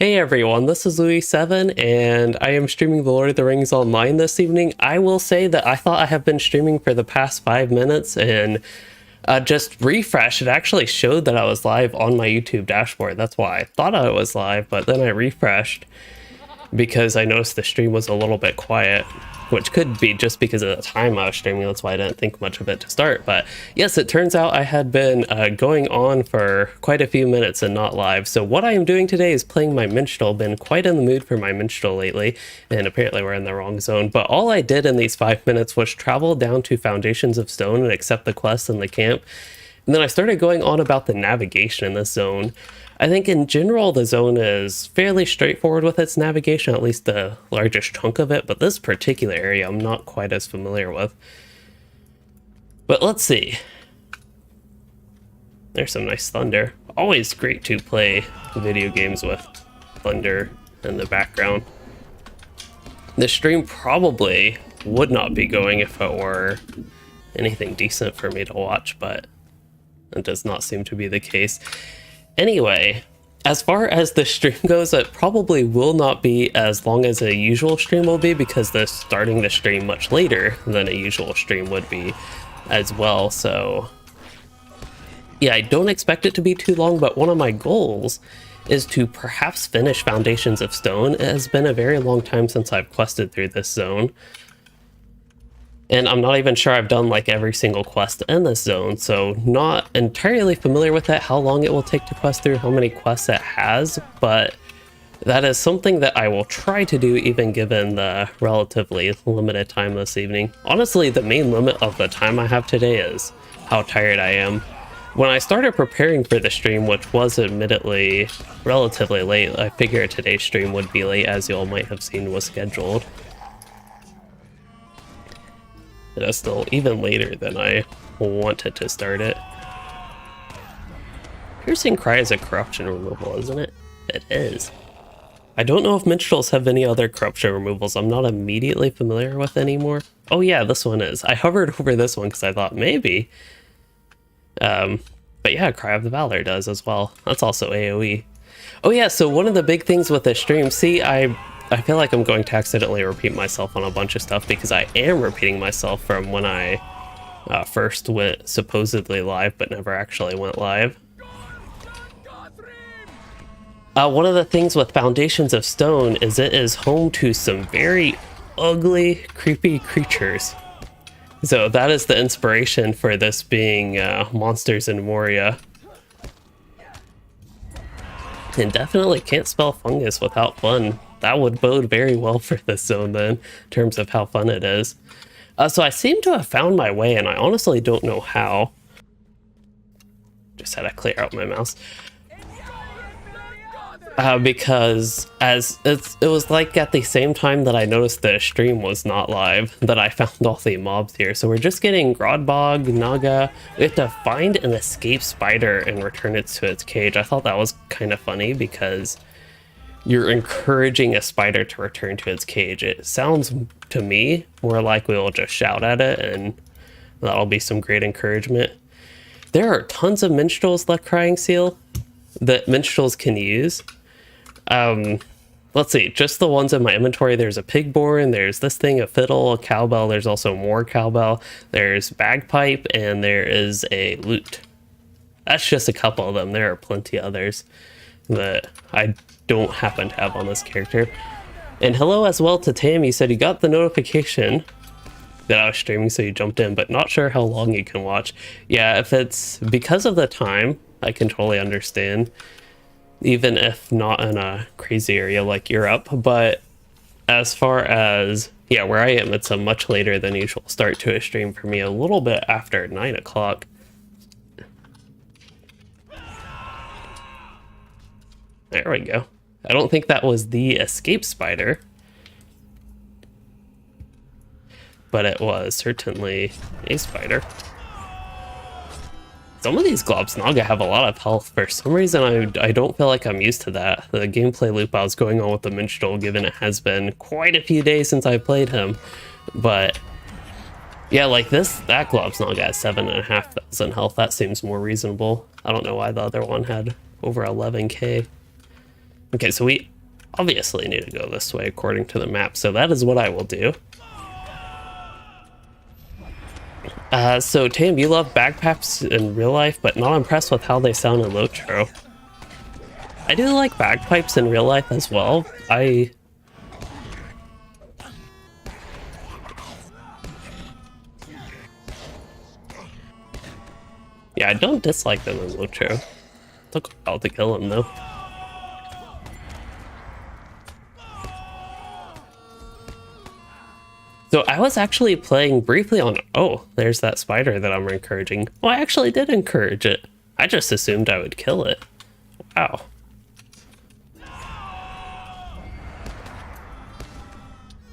Hey everyone, this is Louis7 and I am streaming The Lord of the Rings Online this evening. I will say that I thought I have been streaming for the past 5 minutes and just refresh. It actually showed that I was live on my YouTube dashboard. That's why I thought I was live, but then I refreshed because I noticed the stream was a little bit quiet, which could be just because of the time I was streaming. That's why I didn't think much of it to start. But yes, it turns out I had been going on for quite a few minutes and not live. So what I am doing today is playing my Minstrel. Been quite in the mood for my Minstrel lately, and apparently we're in the wrong zone. But all I did in these 5 minutes was travel down to Foundations of Stone and accept the quest in the camp. And then I started going on about the navigation in this zone. I think in general the zone is fairly straightforward with its navigation, at least the largest chunk of it, but this particular area I'm not quite as familiar with. But let's see. There's some nice thunder. Always great to play video games with thunder in the background. The stream probably would not be going if it were anything decent for me to watch, but it does not seem to be the case. Anyway, as far as the stream goes, it probably will not be as long as a usual stream will be because they're starting the stream much later than a usual stream would be as well. So yeah, I don't expect it to be too long, but one of my goals is to perhaps finish Foundations of Stone. It has been a very long time since I've quested through this zone. And I'm not even sure I've done like every single quest in this zone, so not entirely familiar with that, how long it will take to quest through, how many quests it has, but that is something that I will try to do even given the relatively limited time this evening. Honestly, the main limit of the time I have today is how tired I am. When I started preparing for the stream, which was admittedly relatively late, I figured today's stream would be late, as you all might have seen was scheduled. It is still even later than I wanted to start it. Piercing Cry is a corruption removal, isn't it? It is. I don't know if Minstrels have any other corruption removals I'm not immediately familiar with anymore. Oh yeah, this one is. I hovered over this one because I thought maybe. But yeah, Cry of the Valor does as well. That's also AoE. Oh yeah, so one of the big things with this stream, see, I feel like I'm going to accidentally repeat myself on a bunch of stuff because I am repeating myself from when I first went supposedly live but never actually went live. One of the things with Foundations of Stone is it is home to some very ugly, creepy creatures. So that is the inspiration for this being monsters in Moria. And definitely can't spell fungus without fun. That would bode very well for this zone then, in terms of how fun it is. So I seem to have found my way, and I honestly don't know how. Just had to clear out my mouse. Because it was like at the same time that I noticed the stream was not live, that I found all the mobs here. So we're just getting Grodbog, Naga. We have to find an escaped spider and return it to its cage. I thought that was kind of funny because you're encouraging a spider to return to its cage. It sounds to me more like we'll just shout at it and that'll be some great encouragement. There are tons of minstrels left crying seal that minstrels can use. Let's see, just the ones in my inventory. There's a pigborn, there's this thing, a fiddle, a cowbell, there's also more cowbell, there's bagpipe, and there is a lute. That's just a couple of them. There are plenty others that I don't happen to have on this character. And hello as well to Tam. You said you got the notification that I was streaming, so you jumped in, but not sure how long you can watch. Yeah, if it's because of the time, I can totally understand, even if not in a crazy area like Europe. But as far as, yeah, where I am, it's a much later than usual start to a stream for me, a little bit after 9 o'clock. There we go. I don't think that was the escape spider, but it was certainly a spider. Some of these Globs Naga have a lot of health. For some reason, I don't feel like I'm used to that. The gameplay loop I was going on with the Minstrel, given it has been quite a few days since I played him. But yeah, like that Globs Naga has 7,500 health. That seems more reasonable. I don't know why the other one had over 11k. Okay, so we obviously need to go this way according to the map, so that is what I will do. So Tam, you love bagpipes in real life, but not impressed with how they sound in LOTRO. I do like bagpipes in real life as well. Yeah, I don't dislike them in LOTRO. Took a while to kill him though. So I was actually playing briefly on... Oh, there's that spider that I'm encouraging. Well, I actually did encourage it. I just assumed I would kill it. Wow.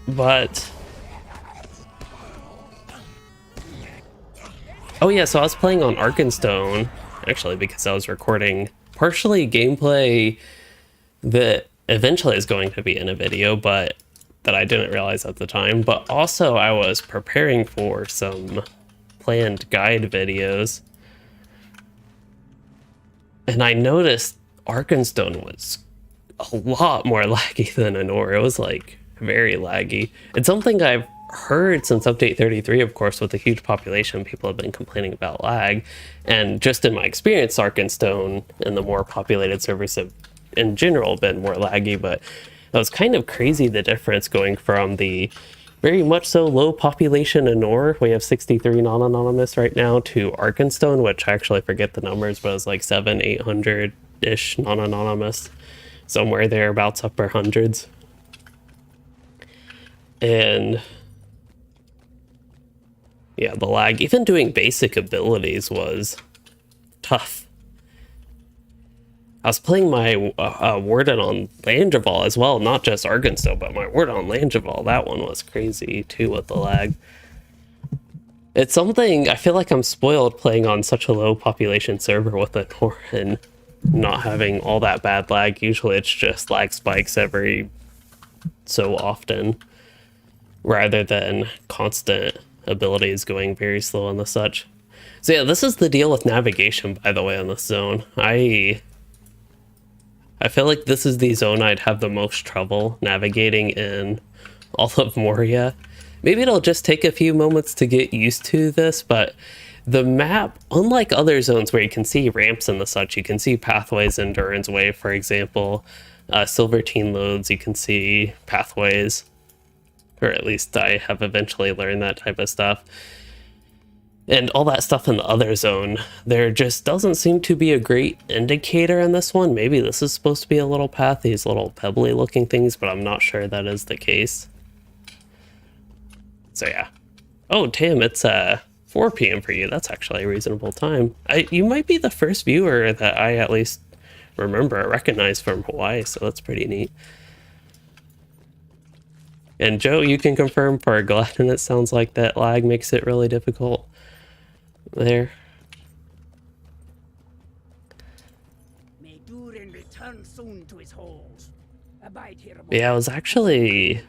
But... Oh yeah, so I was playing on Arkenstone, actually, because I was recording partially gameplay that eventually is going to be in a video, but that I didn't realize at the time. But also I was preparing for some planned guide videos. And I noticed Arkenstone was a lot more laggy than Anor. It was like very laggy. It's something I've heard since update 33, of course, with a huge population. People have been complaining about lag. And just in my experience, Arkenstone and the more populated servers have in general been more laggy, but it was kind of crazy the difference going from the very much so low population Anor, we have 63 non-anonymous right now, to Arkenstone, which I actually forget the numbers, but it was like 700-800-ish non-anonymous, somewhere thereabouts, upper hundreds. And yeah, the lag, even doing basic abilities was tough. I was playing my Warden on Langeval as well, not just Arkenstone, but my Warden on Langeval. That one was crazy too with the lag. It's something, I feel like I'm spoiled playing on such a low population server with it and not having all that bad lag. Usually it's just lag spikes every so often, rather than constant abilities going very slow and the such. So yeah, this is the deal with navigation, by the way, on this zone. I feel like this is the zone I'd have the most trouble navigating in all of Moria. Maybe it'll just take a few moments to get used to this, but the map, unlike other zones where you can see ramps and the such, you can see pathways in Durin's Way, for example, Silvertine loads, you can see pathways, or at least I have eventually learned that type of stuff. And all that stuff in the other zone, there just doesn't seem to be a great indicator in this one. Maybe this is supposed to be a little path, these little pebbly looking things, but I'm not sure that is the case. So yeah. Oh, Tim, it's 4 p.m. for you. That's actually a reasonable time. You might be the first viewer that I at least remember or recognize from Hawaii, so that's pretty neat. And Joe, you can confirm for Gladden, it sounds like that lag makes it really difficult there. May Durin return soon to his halls. Abide here. Yeah, I was actually...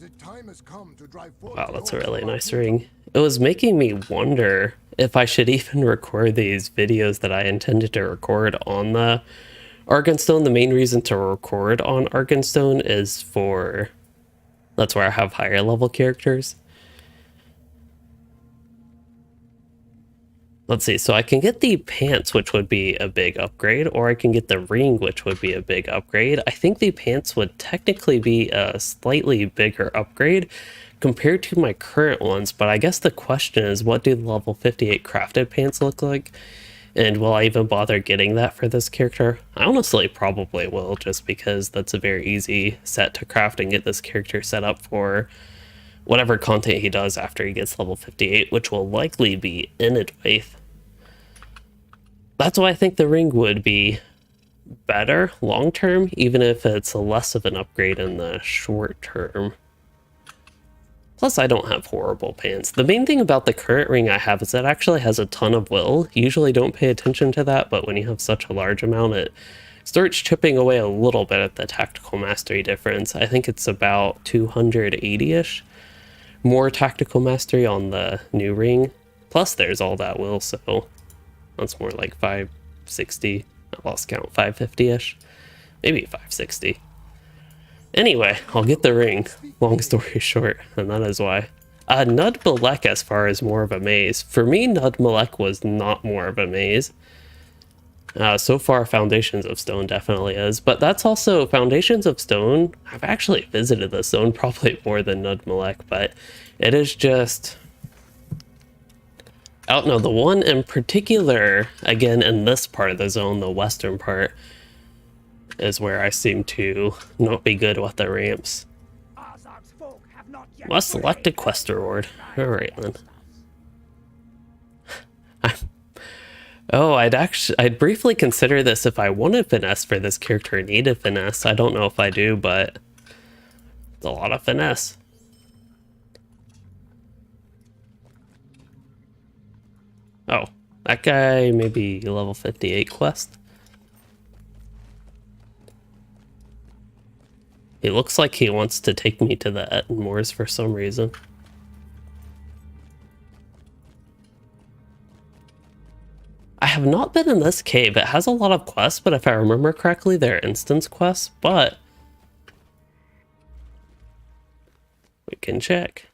The time has come to drive forth. Wow, that's a really nice ring. It was making me wonder if I should even record these videos that I intended to record on the Arkenstone. The main reason to record on Arkenstone is for... That's where I have higher level characters. Let's see, so I can get the pants, which would be a big upgrade, or I can get the ring, which would be a big upgrade. I think the pants would technically be a slightly bigger upgrade compared to my current ones, but I guess the question is, what do the level 58 crafted pants look like? And will I even bother getting that for this character? I honestly probably will, just because that's a very easy set to craft and get this character set up for whatever content he does after he gets level 58, which will likely be Inadwaith. That's why I think the ring would be better long term, even if it's less of an upgrade in the short term. Plus, I don't have horrible pants. The main thing about the current ring I have is that it actually has a ton of will. Usually don't pay attention to that, but when you have such a large amount, it starts chipping away a little bit at the tactical mastery difference. I think it's about 280-ish. More tactical mastery on the new ring. Plus there's all that will, so that's more like 560. I lost count, 550-ish. maybe 560. Anyway, I'll get the ring. Long story short, and that is why. Nud Malek as far as more of a maze. For me, Nud Malek was not more of a maze. So far, Foundations of Stone definitely is, but that's also Foundations of Stone. I've actually visited the zone probably more than Nud Malek, but it is just... I don't know, the one in particular, again, in this part of the zone, the western part, is where I seem to not be good with the ramps. Must select a quest reward. Alright then. Oh, I'd briefly consider this if I wanted finesse for this character or needed finesse. I don't know if I do, but it's a lot of finesse. Oh, that guy maybe level 58 quest. He looks like he wants to take me to the Etten Moors for some reason. I have not been in this cave. It has a lot of quests, but if I remember correctly, they're instance quests, but we can check.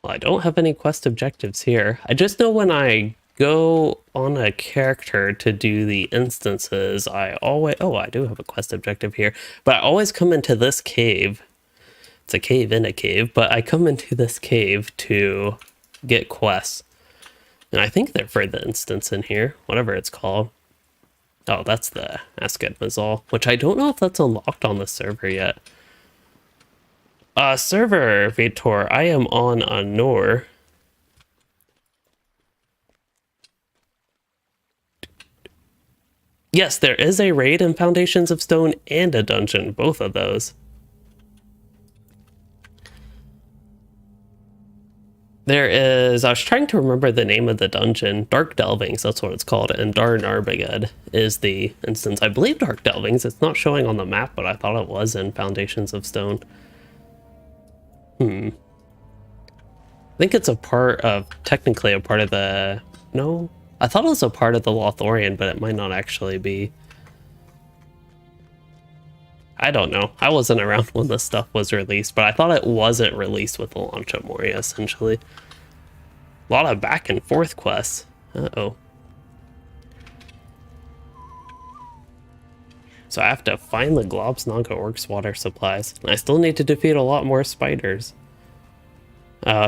Well, I don't have any quest objectives here. I just know when I go on a character to do the instances, I always... Oh, I do have a quest objective here. But I always come into this cave. It's a cave in a cave, but I come into this cave to get quests. And I think they're for the instance in here, whatever it's called. Oh, that's the Asked Mazal, which I don't know if that's unlocked on the server yet. Server, Vitor, I am on Nor. Yes, there is a raid in Foundations of Stone and a dungeon, both of those. There is, I was trying to remember the name of the dungeon, Dark Delvings, that's what it's called, and Dar Narbagad is the instance. I believe Dark Delvings, it's not showing on the map, but I thought it was in Foundations of Stone. I think it's a part of, technically a part of the, no? I thought it was a part of the Lothorian, but it might not actually be. I don't know. I wasn't around when this stuff was released, but I thought it wasn't released with the launch of Moria, essentially. A lot of back and forth quests. Uh-oh. So I have to find the Globsnaga Orc's water supplies. I still need to defeat a lot more spiders.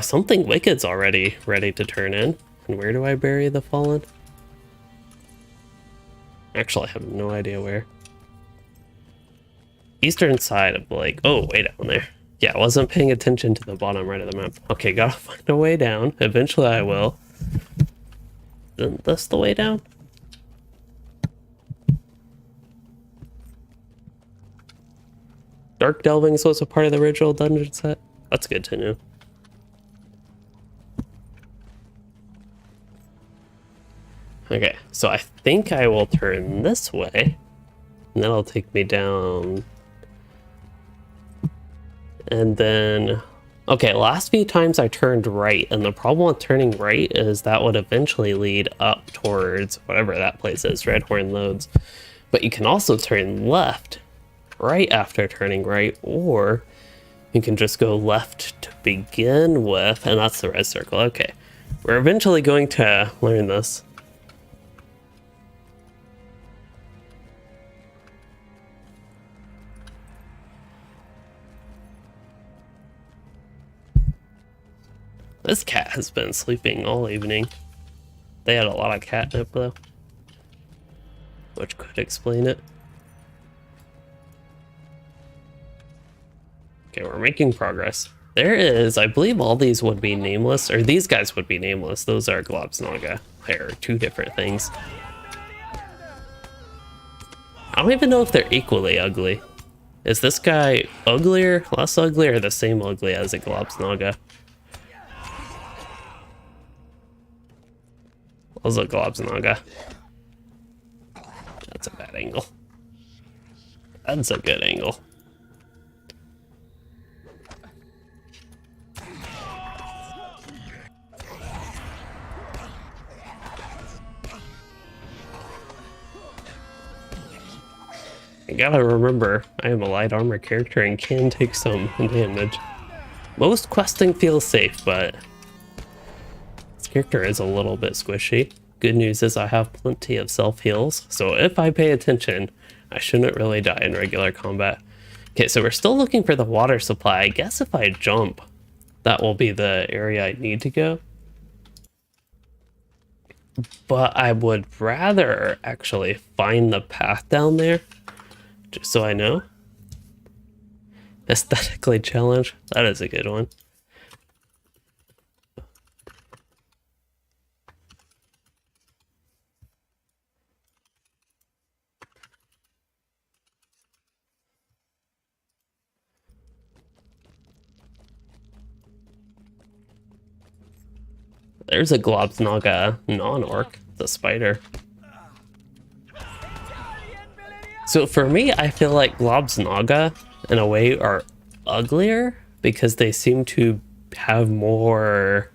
Something Wicked's already ready to turn in. And where do I bury the fallen? Actually, I have no idea where. Eastern side of the lake. Oh, way down there. Yeah, I wasn't paying attention to the bottom right of the map. Okay, gotta find a way down. Eventually I will. Isn't this the way down? Dark Delvings was a part of the original dungeon set? That's good to know. Okay, so I think I will turn this way, and that'll take me down. And then, okay, last few times I turned right, and the problem with turning right is that would eventually lead up towards whatever that place is, Redhorn Loads. But you can also turn left right after turning right, or you can just go left to begin with, and that's the red circle. Okay, we're eventually going to learn this. This cat has been sleeping all evening. They had a lot of catnip though, which could explain it. Okay, we're making progress. There is, I believe all these would be nameless, or these guys would be nameless. Those are Globsnaga. They're two different things. I don't even know if they're equally ugly. Is this guy uglier, less ugly, or the same ugly as a Globsnaga? Was a Globsnaga. That's a bad angle. That's a good angle. gotta remember, I am a light armor character and can take some damage. Most questing feels safe, but this character is a little bit squishy. Good news is I have plenty of self-heals, so if I pay attention, I shouldn't really die in regular combat. Okay, so we're still looking for the water supply. I guess if I jump, that will be the area I need to go. But I would rather actually find the path down there, just so I know. Aesthetically challenged, that is a good one. There's a Globsnaga non-orc, the spider. So for me, I feel like Globsnaga, in a way, are uglier because they seem to have more...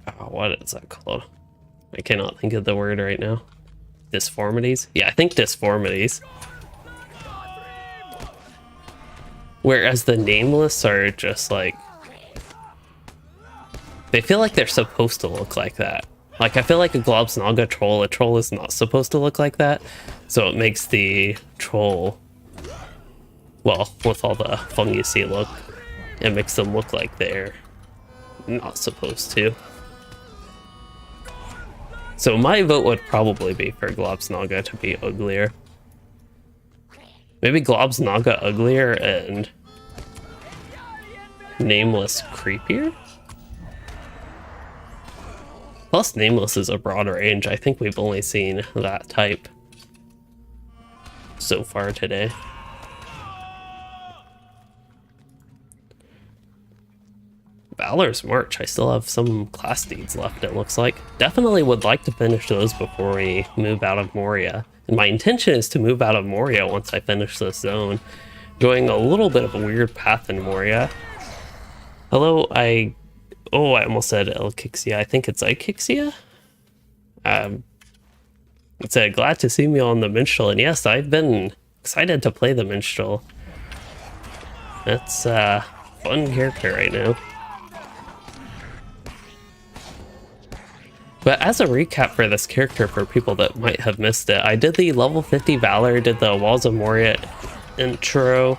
Oh, what is that called? I cannot think of the word right now. Disformities? Yeah, I think disformities. Whereas the nameless are just like... They feel like they're supposed to look like that. Like, I feel like a Globsnaga troll, a troll is not supposed to look like that. So it makes the troll... Well, with all the fungusy look, it makes them look like they're not supposed to. So my vote would probably be for Globsnaga to be uglier. Maybe Globsnaga uglier and Nameless creepier? Plus Nameless is a broad range. I think we've only seen that type so far today. Valor's March. I still have some class deeds left, it looks like. Definitely would like to finish those before we move out of Moria. And my intention is to move out of Moria once I finish this zone. Going a little bit of a weird path in Moria. Hello, I almost said Elkixia. I think it's Ikixia? It said, glad to see me on the Minstrel. And yes, I've been excited to play the Minstrel. That's a fun character right now. But as a recap for this character, for people that might have missed it, I did the level 50 Valor, did the Walls of Moria intro,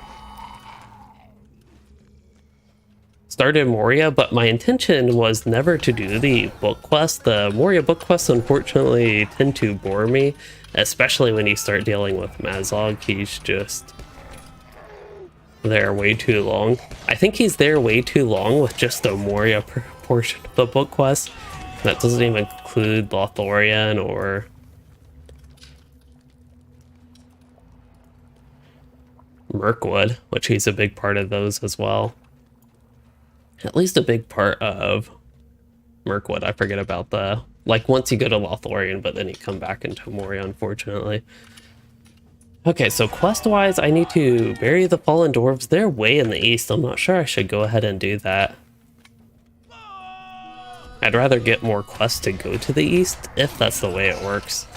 started Moria, but my intention was never to do the book quest. The Moria book quests unfortunately tend to bore me, especially when you start dealing with Mazog. He's just there way too long. I think he's there way too long with just the Moria portion of the book quest. That doesn't even include Lothlorien or Mirkwood, which he's a big part of those as well. At least a big part of Mirkwood. I forget about the... Like, once you go to Lothlorien, but then you come back into Moria, unfortunately. Okay, so quest-wise, I need to bury the fallen dwarves. They're way in the east. I'm not sure I should go ahead and do that. I'd rather get more quests to go to the east, if that's the way it works.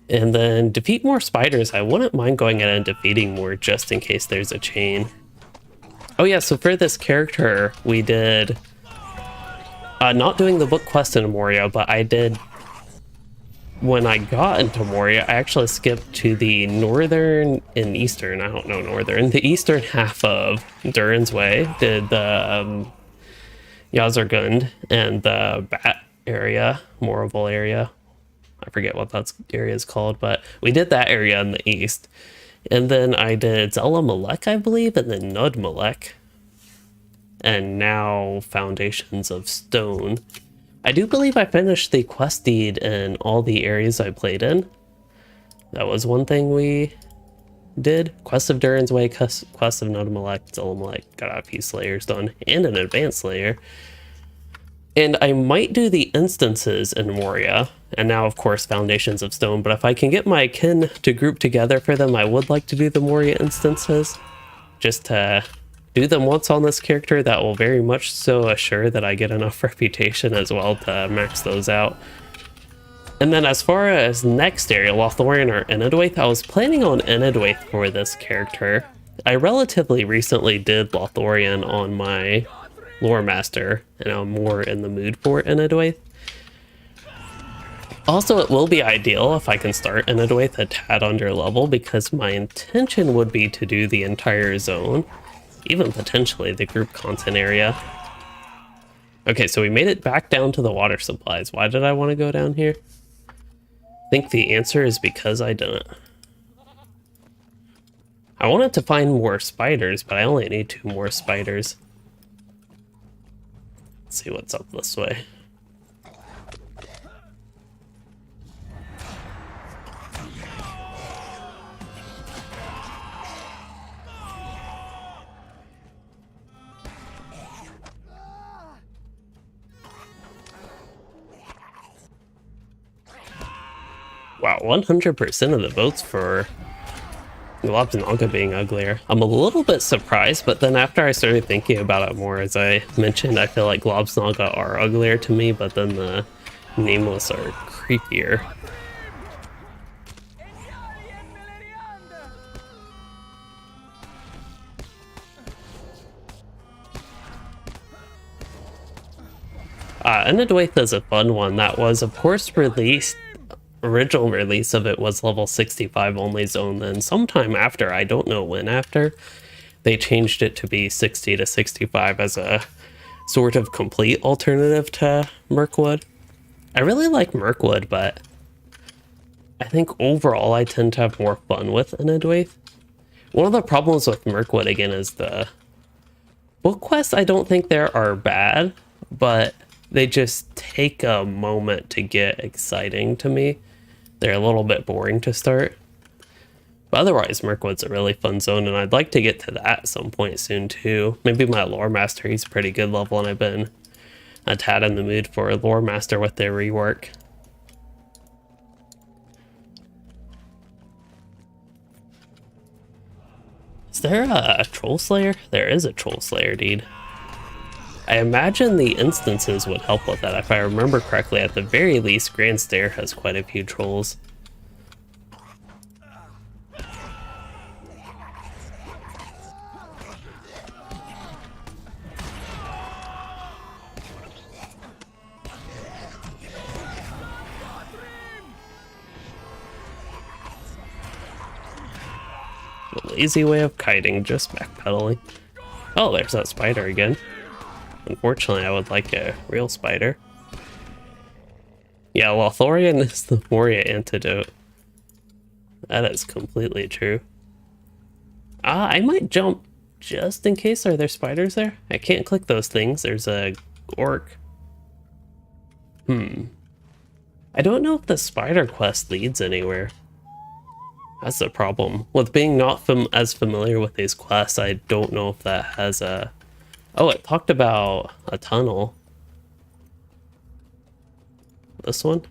And then defeat more spiders. I wouldn't mind going in and defeating more just in case there's a chain. Oh yeah, so for this character, we did... not doing the book quest in Moria, but I did... When I got into Moria, I actually skipped to the northern and eastern, I don't know northern, the eastern half of Durin's Way. Did the... Yazargund and the Bat area, Moraville area. I forget what that area is called, but we did that area in the east. And then I did Zella Malek, I believe, and then Nud Malek. And now Foundations of Stone. I do believe I finished the quest deed in all the areas I played in. That was one thing we did. Quest of Durin's Way, Quest of Nud Malek, Zella Malek, got a few slayers done, and an advanced slayer. And I might do the instances in Moria, and now of course Foundations of Stone, but if I can get my kin to group together for them, I would like to do the Moria instances, just to do them once on this character, that will very much so assure that I get enough reputation as well to max those out. And then as far as next area, Lothlorien or Enedwaith, I was planning on Enedwaith for this character. I relatively recently did Lothlorien on my Lore Master, and I'm more in the mood for Enedwaith. Also, it will be ideal if I can start Enedwaith a tad under level, because my intention would be to do the entire zone, even potentially the group content area. Okay, so we made it back down to the water supplies. Why did I want to go down here? I think the answer is because I didn't. I wanted to find more spiders, but I only need 2 more spiders. Let's see what's up this way. Wow, 100% of the votes for Globznaga being uglier. I'm a little bit surprised, but then after I started thinking about it more, as I mentioned, I feel like Globznaga are uglier to me, but then the Nameless are creepier. Enedwaith is a fun one. That was, of course, released. Original release of it was level 65 only zone, then sometime after, I don't know when after, they changed it to be 60 to 65 as a sort of complete alternative to Mirkwood. I really like Mirkwood, but I think overall I tend to have more fun with Enedwaith. One of the problems with Mirkwood again is the book quests. I don't think there are bad, but they just take a moment to get exciting to me. They're a little bit boring to start. But otherwise, Mirkwood's a really fun zone, and I'd like to get to that at some point soon too. Maybe my Lore Master, he's pretty good level, and I've been a tad in the mood for a Lore Master with their rework. Is there a Troll Slayer? There is a Troll Slayer, dude. I imagine the instances would help with that. If I remember correctly, at the very least, Grand Stair has quite a few trolls. A lazy way of kiting, just backpedaling. Oh, there's that spider again. Unfortunately, I would like a real spider. Yeah, Lothlorien is the Moria antidote. That is completely true. I might jump just in case. Are there spiders there? I can't click those things. There's a orc. I don't know if the spider quest leads anywhere. That's the problem. With being not as familiar with these quests, I don't know if that has a... Oh, it talked about a tunnel. This one?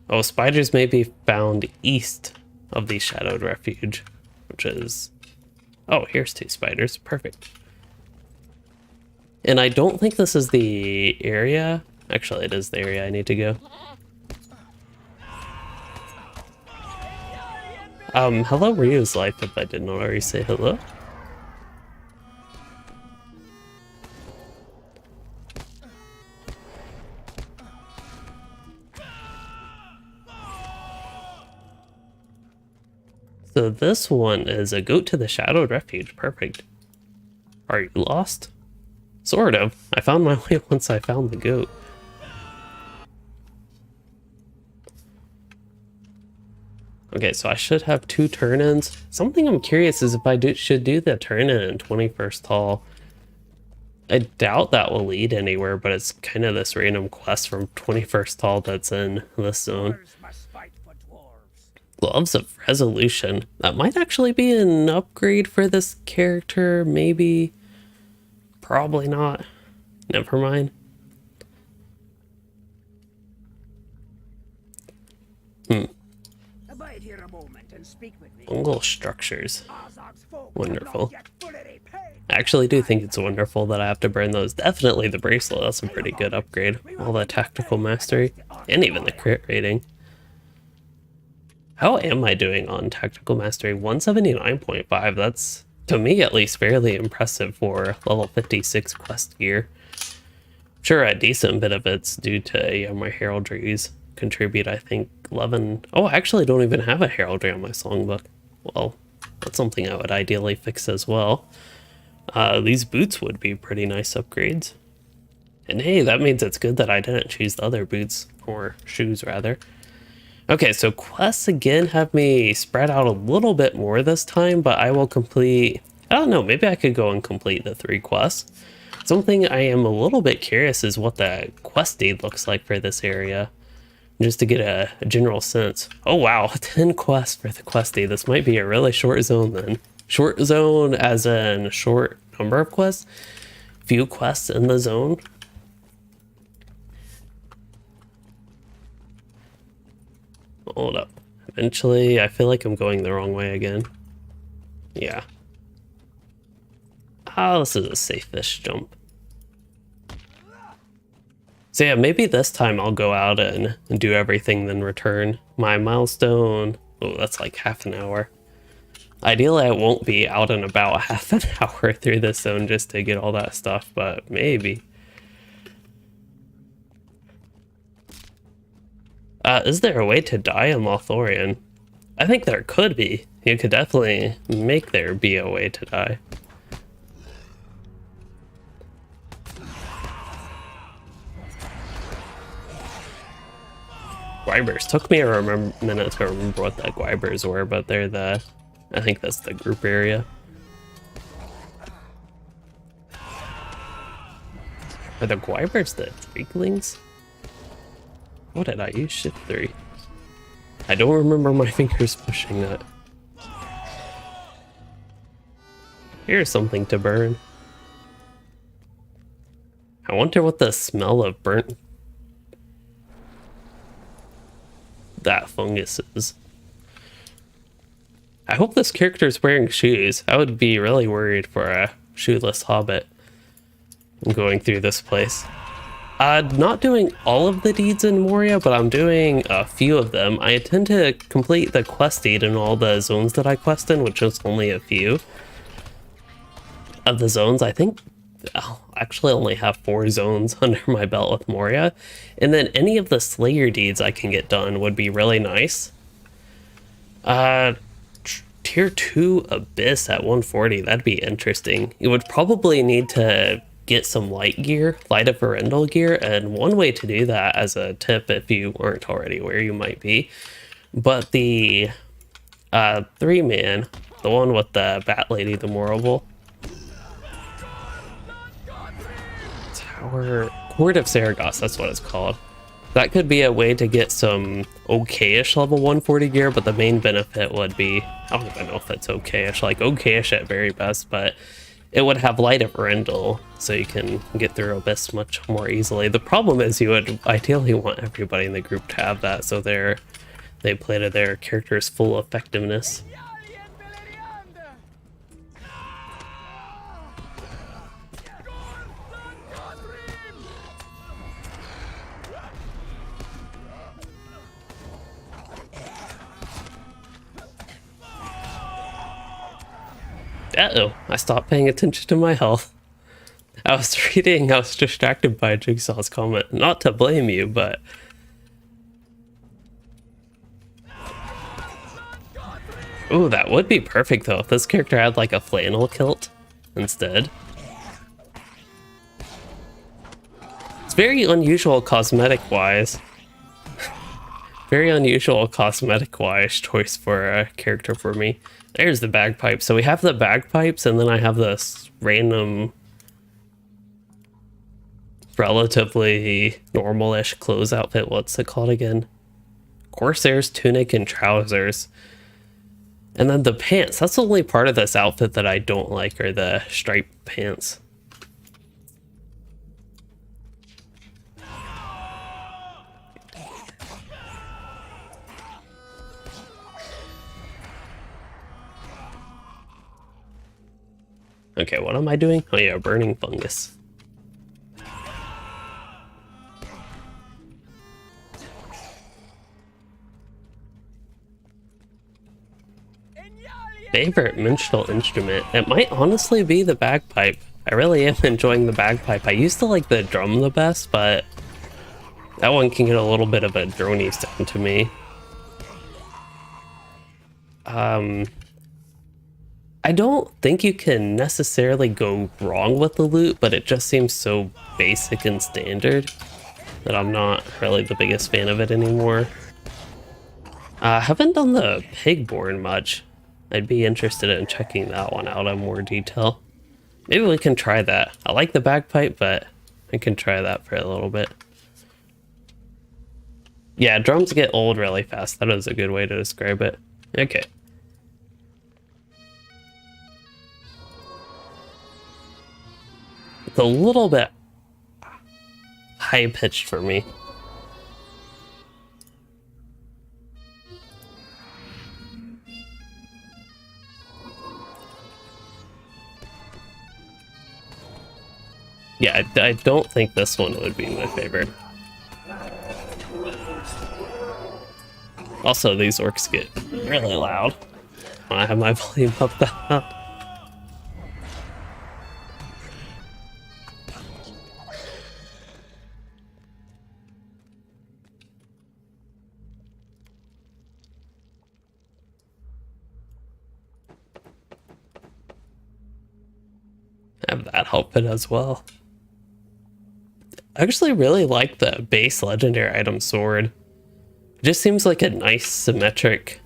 Oh, spiders may be found east of the Shadowed Refuge, which is... Oh, here's 2 spiders. Perfect. And I don't think this is the area. Actually, it is the area I need to go. Hello Ryu's life, if I didn't already say hello. So this one is a goat to the Shadowed Refuge. Perfect. Are you lost? Sort of. I found my way once I found the goat. Okay, so I should have 2 turn-ins. Something I'm curious is if I should do the turn-in in 21st Hall. I doubt that will lead anywhere, but it's kind of this random quest from 21st Hall that's in this zone. Gloves of Resolution. That might actually be an upgrade for this character, maybe. Probably not. Never mind. Abide here here a moment and speak with me. Fungal structures. Azog's folk have Wonderful. not yet fully repaid. I actually do think it's wonderful that I have to burn those. Definitely the bracelet, that's a pretty good upgrade. All the tactical mastery, and even the crit rating. How am I doing on tactical mastery? 179.5, that's, to me at least, fairly impressive for level 56 quest gear. Sure, a decent bit of it's due to my heraldries contribute, I think, 11... Oh, I actually don't even have a heraldry on my songbook. Well, that's something I would ideally fix as well. These boots would be pretty nice upgrades. And hey, that means it's good that I didn't choose the other boots, or shoes rather. Okay, so quests again have me spread out a little bit more this time, but I will complete... I don't know, maybe I could go and complete the 3 quests. Something I am a little bit curious is what the quest deed looks like for this area. Just to get a general sense. Oh wow, 10 quests for the quest deed. This might be a really short zone then. Short zone as in short number of quests? Few quests in the zone? Hold up. Eventually, I feel like I'm going the wrong way again. Yeah. Oh, this is a safe-ish jump. So yeah, maybe this time I'll go out and do everything, then return. My milestone... Oh, that's like half an hour. Ideally, I won't be out and about half an hour through this zone just to get all that stuff, but maybe. Is there a way to die in Lothlorien? I think there could be. You could definitely make there be a way to die. Guibers. Took me a minute to remember what the Guibers were, but they're the... I think that's the group area. Are the Guibers the Freaklings? What did I use? Shift 3. I don't remember my fingers pushing that. Here's something to burn. I wonder what the smell of burnt... that fungus is. I hope this character is wearing shoes. I would be really worried for a shoeless hobbit going through this place. Not doing all of the deeds in Moria, but I'm doing a few of them. I intend to complete the quest deed in all the zones that I quest in, which is only a few of the zones. I think I'll actually only have 4 zones under my belt with Moria. And then any of the Slayer deeds I can get done would be really nice. Tier 2 Abyss at 140, that'd be interesting. You would probably need to get some light gear, light of Verendal gear, and one way to do that, as a tip if you aren't already where you might be, but the 3-man, the one with the Bat Lady, the Morrible, Court of Saragosse, that's what it's called. That could be a way to get some okay-ish level 140 gear, but the main benefit would be, I don't even know if it's okay-ish, like okay-ish at very best, but it would have Light of Verendal, so you can get through Abyss much more easily. The problem is you would ideally want everybody in the group to have that, so they play to their character's full effectiveness. Uh-oh, I stopped paying attention to my health. I was distracted by Jigsaw's comment. Not to blame you, but... Ooh, that would be perfect though, if this character had like a flannel kilt instead. It's very unusual cosmetic-wise. Very unusual cosmetic-wise choice for a character for me. There's the bagpipes. So we have the bagpipes, and then I have this random, relatively normal-ish clothes outfit. What's it called again? Corsair's tunic and trousers. And then the pants. That's the only part of this outfit that I don't like, are the striped pants. Okay, what am I doing? Oh yeah, burning fungus. Favorite minstrel instrument? It might honestly be the bagpipe. I really am enjoying the bagpipe. I used to like the drum the best, but that one can get a little bit of a droney sound to me. I don't think you can necessarily go wrong with the lute, but it just seems so basic and standard that I'm not really the biggest fan of it anymore. I haven't done the pigborn much. I'd be interested in checking that one out in more detail. Maybe we can try that. I like the bagpipe, but I can try that for a little bit. Yeah, drums get old really fast. That is a good way to describe it. Okay. It's a little bit high-pitched for me. Yeah, I don't think this one would be my favorite. Also, these orcs get really loud when I have my volume up that up. Have that help it as well. I actually really like the base legendary item sword. It just seems like a nice, symmetric,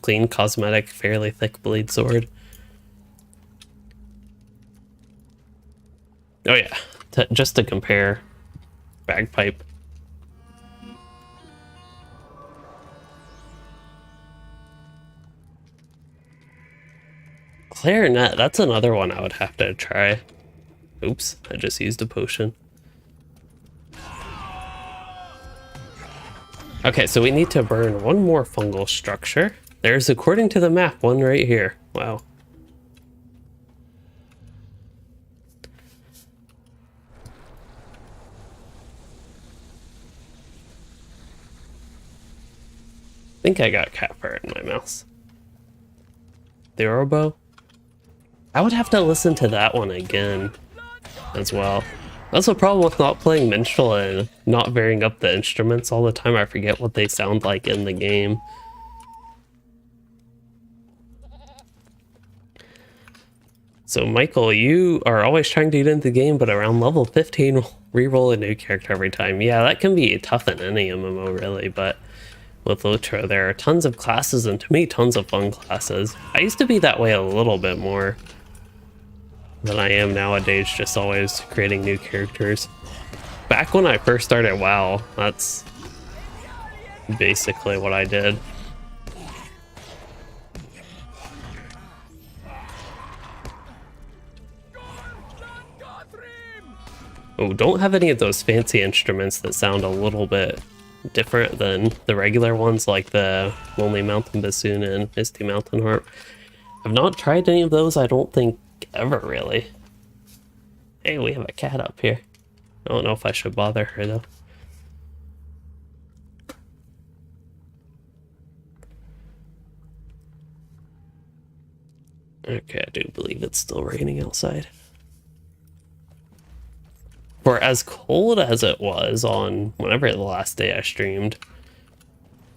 clean cosmetic, fairly thick blade sword. Oh yeah, just to compare, bagpipe. Clarinet, that's another one I would have to try. Oops, I just used a potion. Okay, so we need to burn one more fungal structure. There's, according to the map, one right here. Wow. I think I got cat fur in my mouse. The oboe? I would have to listen to that one again as well. That's the problem with not playing Minstrel and not varying up the instruments all the time. I forget what they sound like in the game. So Michael, you are always trying to get into the game, but around level 15, reroll a new character every time. Yeah, that can be tough in any MMO really, but with LOTRO there are tons of classes and to me tons of fun classes. I used to be that way a little bit more than I am nowadays, just always creating new characters. Back when I first started WoW, that's basically what I did. Oh, don't have any of those fancy instruments that sound a little bit different than the regular ones, like the Lonely Mountain Bassoon and Misty Mountain Harp. I've not tried any of those, I don't think, ever really. Hey, we have a cat up here. I don't know if I should bother her though. Okay, I do believe it's still raining outside. For as cold as it was on whenever the last day I streamed,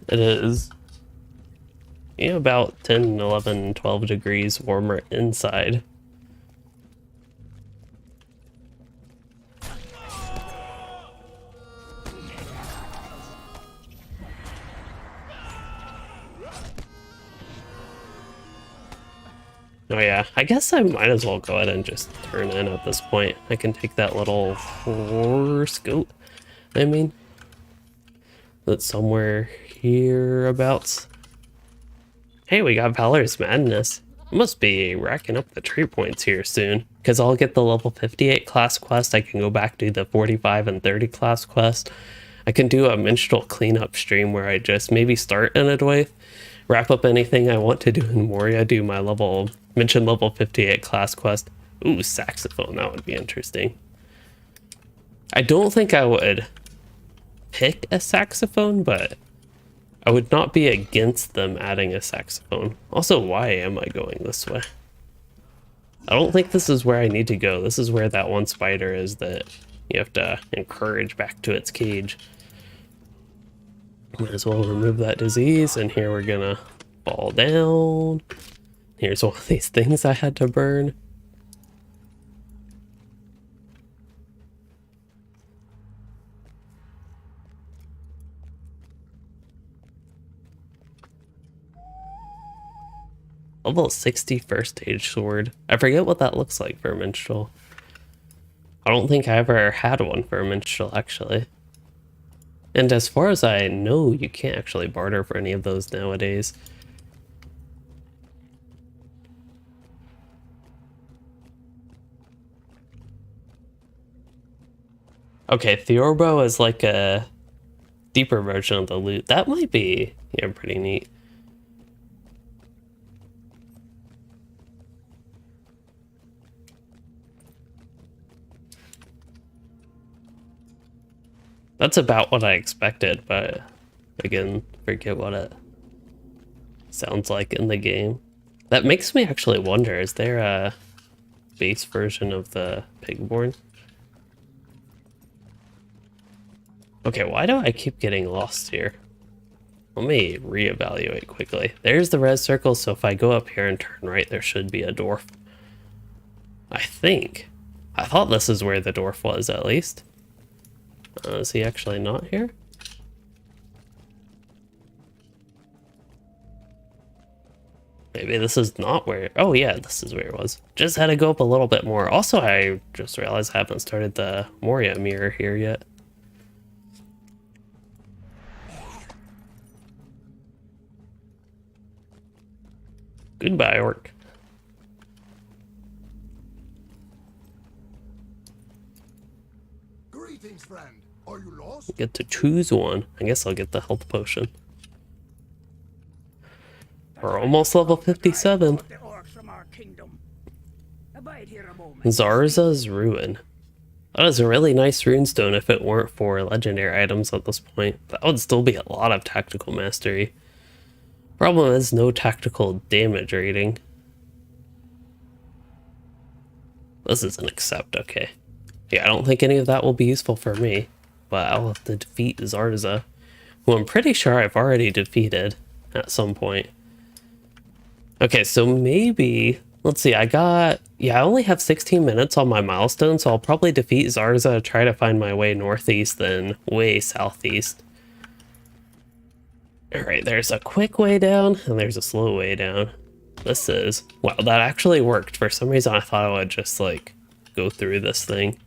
it is, you know, about 10, 11, 12 degrees warmer inside. Oh yeah, I guess I might as well go ahead and just turn in at this point. I can take that little horse goat, that's somewhere hereabouts. Hey, we got Valor's Madness. I must be racking up the tree points here soon, because I'll get the level 58 class quest. I can go back to the 45 and 30 class quest. I can do a minstrel cleanup stream where I just maybe start in a Dwaith, wrap up anything I want to do in Moria, do my level 58 class quest, Ooh, saxophone, that would be interesting. I don't think I would pick a saxophone, but I would not be against them adding a saxophone. Also, why am I going this way? I don't think this is where I need to go. This is where that one spider is that you have to encourage back to its cage. Might as well remove that disease, and here we're gonna fall down. Here's one of these things I had to burn. Level 60 first stage sword. I forget what that looks like for a minstrel. I don't think I ever had one for a minstrel, actually. And as far as I know, you can't actually barter for any of those nowadays. Okay, Theorbo is like a deeper version of the loot. That might be, yeah, pretty neat. That's about what I expected, but again, forget what it sounds like in the game. That makes me actually wonder, is there a base version of the Pigborn? Okay, why do I keep getting lost here? Let me reevaluate quickly. There's the red circle, so if I go up here and turn right, there should be a dwarf. I think. I thought this is where the dwarf was, at least. Is he actually not here? Maybe this is not where... Oh yeah, this is where it was. Just had to go up a little bit more. Also, I just realized I haven't started the Moria mirror here yet. Goodbye, orc. Greetings, friend. Are you lost? Get to choose one. I guess I'll get the health potion. We're almost level 57. The orcs from our kingdom. Abide here a moment. Zarza's Rune. That is a really nice runestone if it weren't for legendary items at this point. That would still be a lot of tactical mastery. Problem is no tactical damage rating. This is an accept, okay. Yeah, I don't think any of that will be useful for me, but I'll have to defeat Zarza, who I'm pretty sure I've already defeated at some point. Okay, so maybe, let's see, I only have 16 minutes on my milestone, so I'll probably defeat Zarza, try to find my way northeast, then way southeast. Alright, there's a quick way down, and there's a slow way down. This is, wow, that actually worked. For some reason I thought I would just, like, go through this thing.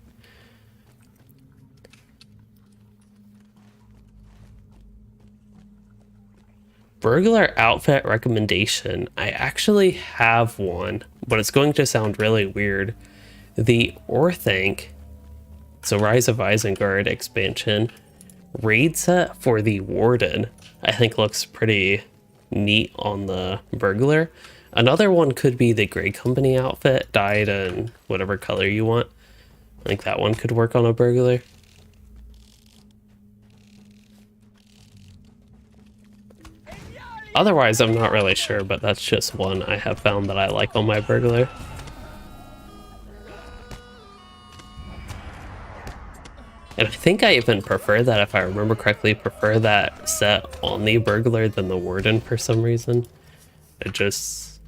Burglar outfit recommendation. I actually have one, but it's going to sound really weird. The Orthanc, so Rise of Isengard expansion, raid set for the Warden, I think looks pretty neat on the Burglar. Another one could be the Grey Company outfit, dyed in whatever color you want. I think that one could work on a Burglar. Otherwise, I'm not really sure, but that's just one I have found that I like on my Burglar. And I think I even prefer that, if I remember correctly, prefer that set on the Burglar than the Warden for some reason. It just,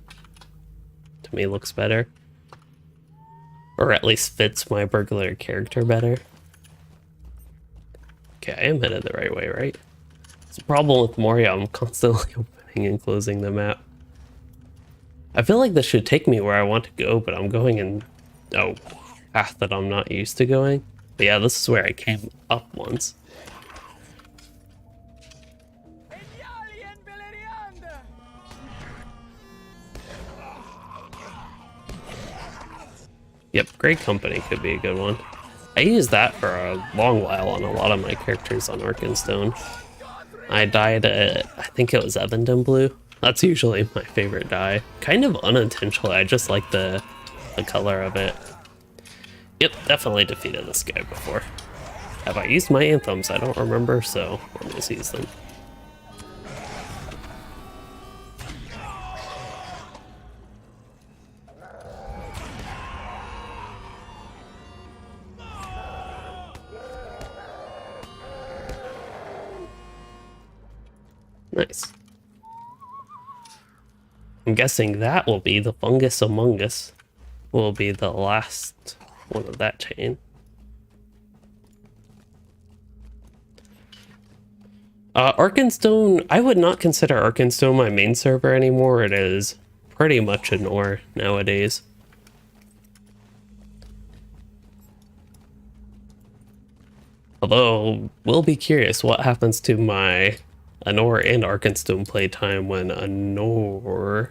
to me, looks better. Or at least fits my Burglar character better. Okay, I am headed the right way, right? It's a problem with Moria, I'm constantly opening and closing the map. I feel like this should take me where I want to go, but I'm going in a path that I'm not used to going. But yeah, this is where I came up once. Yep, Grey Company could be a good one. I used that for a long while on a lot of my characters on Arkenstone. I dyed at, I think it was Evenden Blue. That's usually my favorite dye. Kind of unintentionally, I just like the the color of it. Yep, definitely defeated this guy before. Have I used my anthems? I don't remember, so let me use them. Nice. I'm guessing that will be the Fungus Among Us. Will be the last one of that chain. Arkenstone, I would not consider Arkenstone my main server anymore. It is pretty much a Nor nowadays. Although, we'll be curious what happens to my Anor and Arkenstone playtime when Anor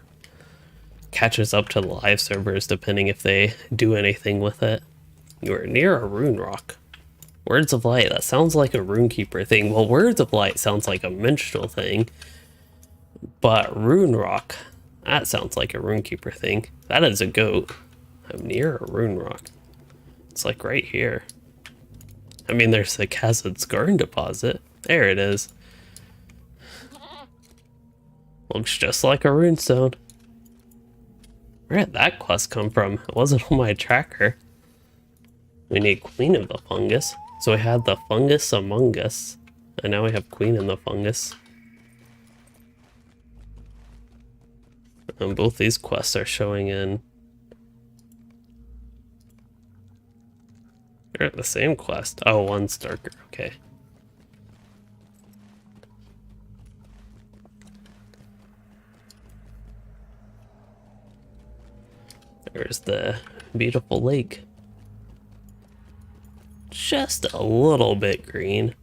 catches up to the live servers, depending if they do anything with it. You are near a rune rock. Words of Light, that sounds like a Runekeeper thing. Well, Words of Light sounds like a Minstrel thing. But Rune Rock, that sounds like a Runekeeper thing. That is a goat. I'm near a Rune Rock. It's like right here. I mean, there's the Khazad Skarn deposit. There it is. Looks just like a runestone. Where did that quest come from? It wasn't on my tracker. We need Queen of the Fungus. So we had the Fungus Among Us, and now we have Queen in the Fungus. And both these quests are showing in. They're the same quest. Oh, one's darker. Okay. There's the beautiful lake. Just a little bit green.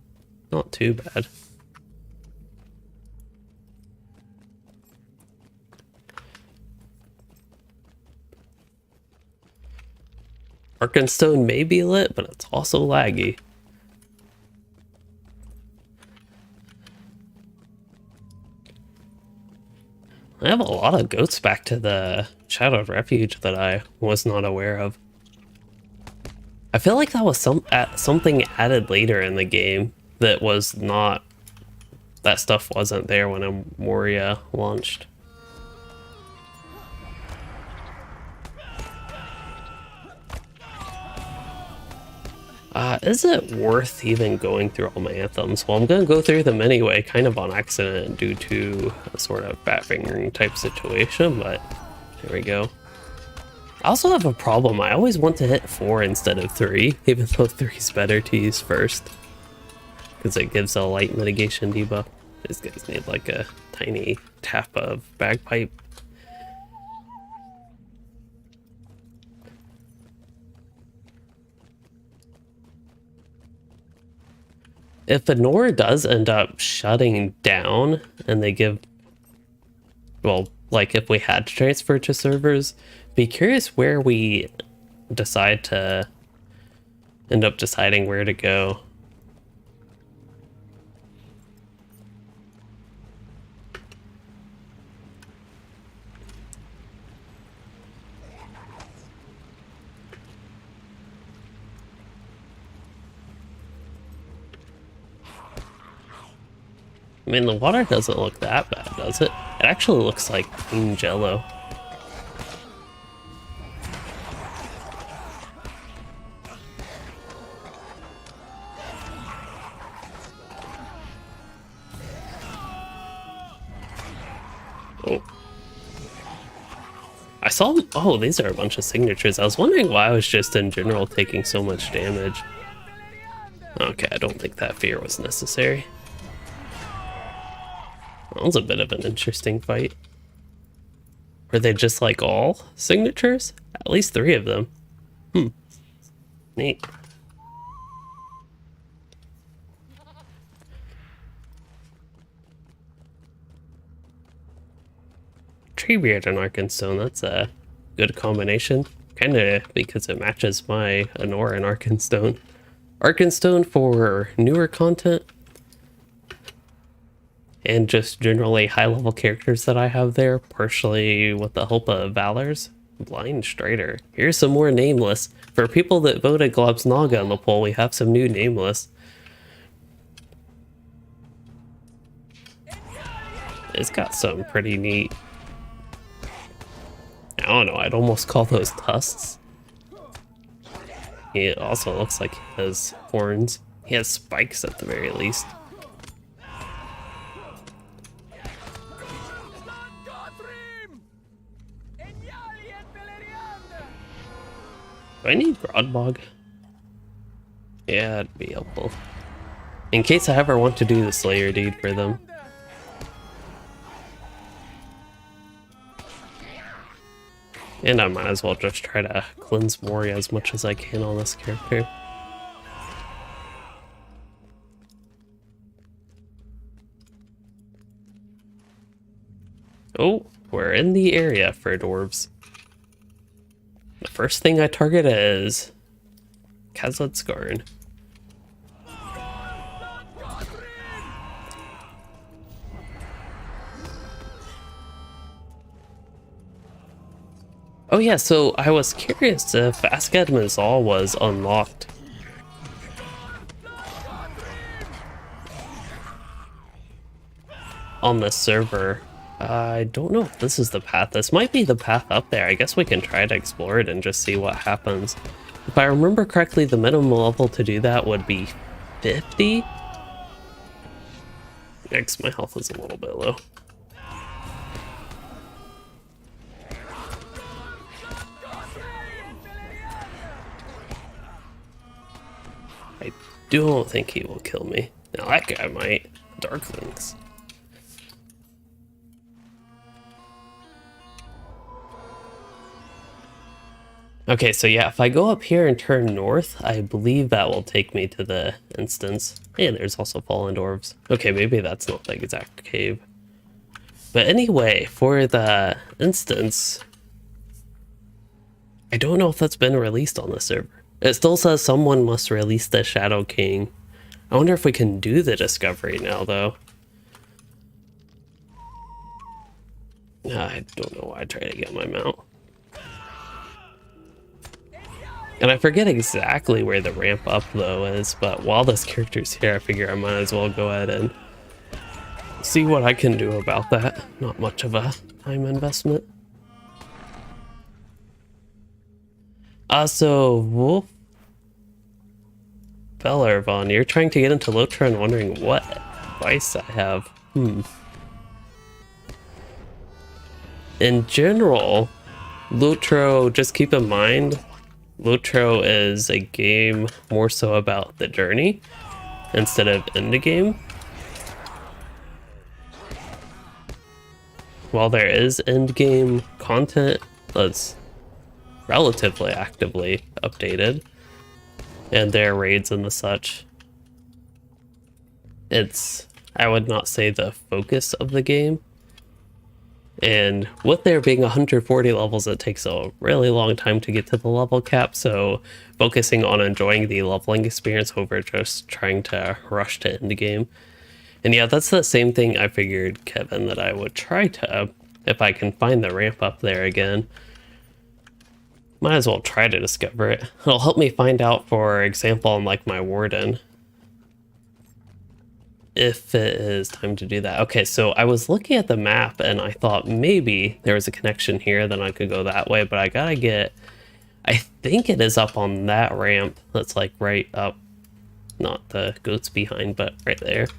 Not too bad. Arkenstone may be lit, but it's also laggy. I have a lot of goats back to the Shadowed Refuge that I was not aware of. I feel like that was something added later in the game that was not... That stuff wasn't there when Moria launched. Is it worth even going through all my anthems? Well, I'm going to go through them anyway, kind of on accident due to a sort of bat fingering type situation, but there we go. I also have a problem. I always want to hit 4 instead of 3, even though 3 is better to use first. Because it gives a light mitigation debuff. These guys need like a tiny tap of bagpipe. If Anor does end up shutting down and they give, well, like if we had to transfer to servers, be curious where we decide to end up deciding where to go. I mean, the water doesn't look that bad, does it? It actually looks like clean jello. Oh. I saw... Oh, these are a bunch of signatures. I was wondering why I was just in general taking so much damage. Okay, I don't think that fear was necessary. That was a bit of an interesting fight. Were they just like all signatures? At least 3 of them. Neat. Treebeard and Arkenstone, that's a good combination. Kinda because it matches my Anor and Arkenstone. Arkenstone for newer content. And just generally high-level characters that I have there, partially with the help of Valors. Blind Strider. Here's some more nameless. For people that voted Globsnaga on the poll, we have some new nameless. It's got some pretty neat... I don't know, I'd almost call those tusks. He also looks like he has horns. He has spikes at the very least. Do I need Grodbog? Yeah, it'd be helpful. In case I ever want to do the Slayer deed for them. And I might as well just try to cleanse Moria as much as I can on this character. Oh, we're in the area for dwarves. The first thing I target is Kazletskarn. Oh yeah, so I was curious if Asked Mazal was unlocked. On the server. I don't know if this is the path. This might be the path up there. I guess we can try to explore it and just see what happens. If I remember correctly, the minimum level to do that would be 50? Next, my health is a little bit low. I don't think he will kill me. Now that guy might. Darklings. Okay, so yeah, if I go up here and turn north, I believe that will take me to the instance. And there's also fallen dwarves. Okay, maybe that's not the exact cave. But anyway, for the instance, I don't know if that's been released on the server. It still says someone must release the Shadow King. I wonder if we can do the discovery now, though. I don't know why I try to get my mount. And I forget exactly where the ramp up, though, is, but while this character's here, I figure I might as well go ahead and see what I can do about that. Not much of a time investment. So, Wolf Bellervon, you're trying to get into LOTRO and wondering what advice I have. In general, LOTRO, just keep in mind, LOTRO is a game more so about the journey instead of end game. While there is end game content that's relatively actively updated, and there are raids and the such, it's, I would not say, the focus of the game. And with there being 140 levels, it takes a really long time to get to the level cap, so focusing on enjoying the leveling experience over just trying to rush to end game. And yeah, that's the same thing I figured, Kevin, that I would try to, if I can find the ramp up there again. Might as well try to discover it. It'll help me find out, for example, on like my Warden, if it is time to do that. Okay, so I was looking at the map and I thought maybe there was a connection here, then I could go that way, but I gotta get, I think it is up on that ramp that's like right up, not the goats behind, but right there.